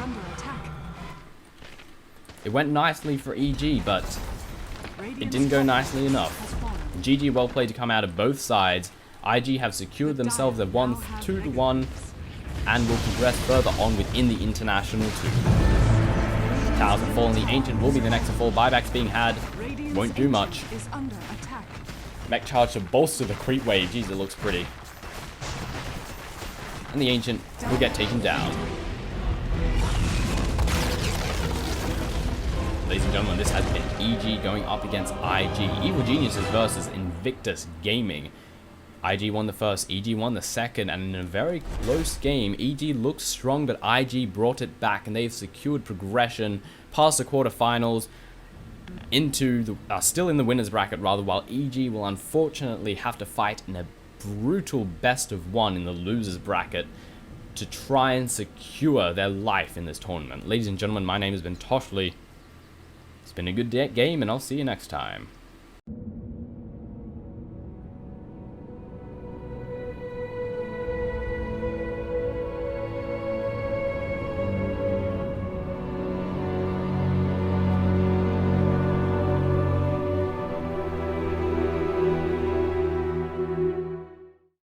It went nicely for EG, but it didn't go nicely enough. GG well played to come out of both sides. IG have secured themselves a 2-1 and will progress further on within the International 2. Towers have fallen, the Ancient will be the next to fall. Buybacks being had, won't do much. Mech charge to bolster the creep wave, jeez it looks pretty. And the Ancient will get taken down. Ladies and gentlemen, this has been EG going up against IG. Evil Geniuses versus Invictus Gaming. IG won the first, EG won the second, and in a very close game, EG looked strong, but IG brought it back, and they've secured progression past the quarterfinals into the, still in the winners bracket rather, while EG will unfortunately have to fight in a brutal best of one in the losers bracket to try and secure their life in this tournament. Ladies and gentlemen, my name has been Toshley. It's been a good game, and I'll see you next time.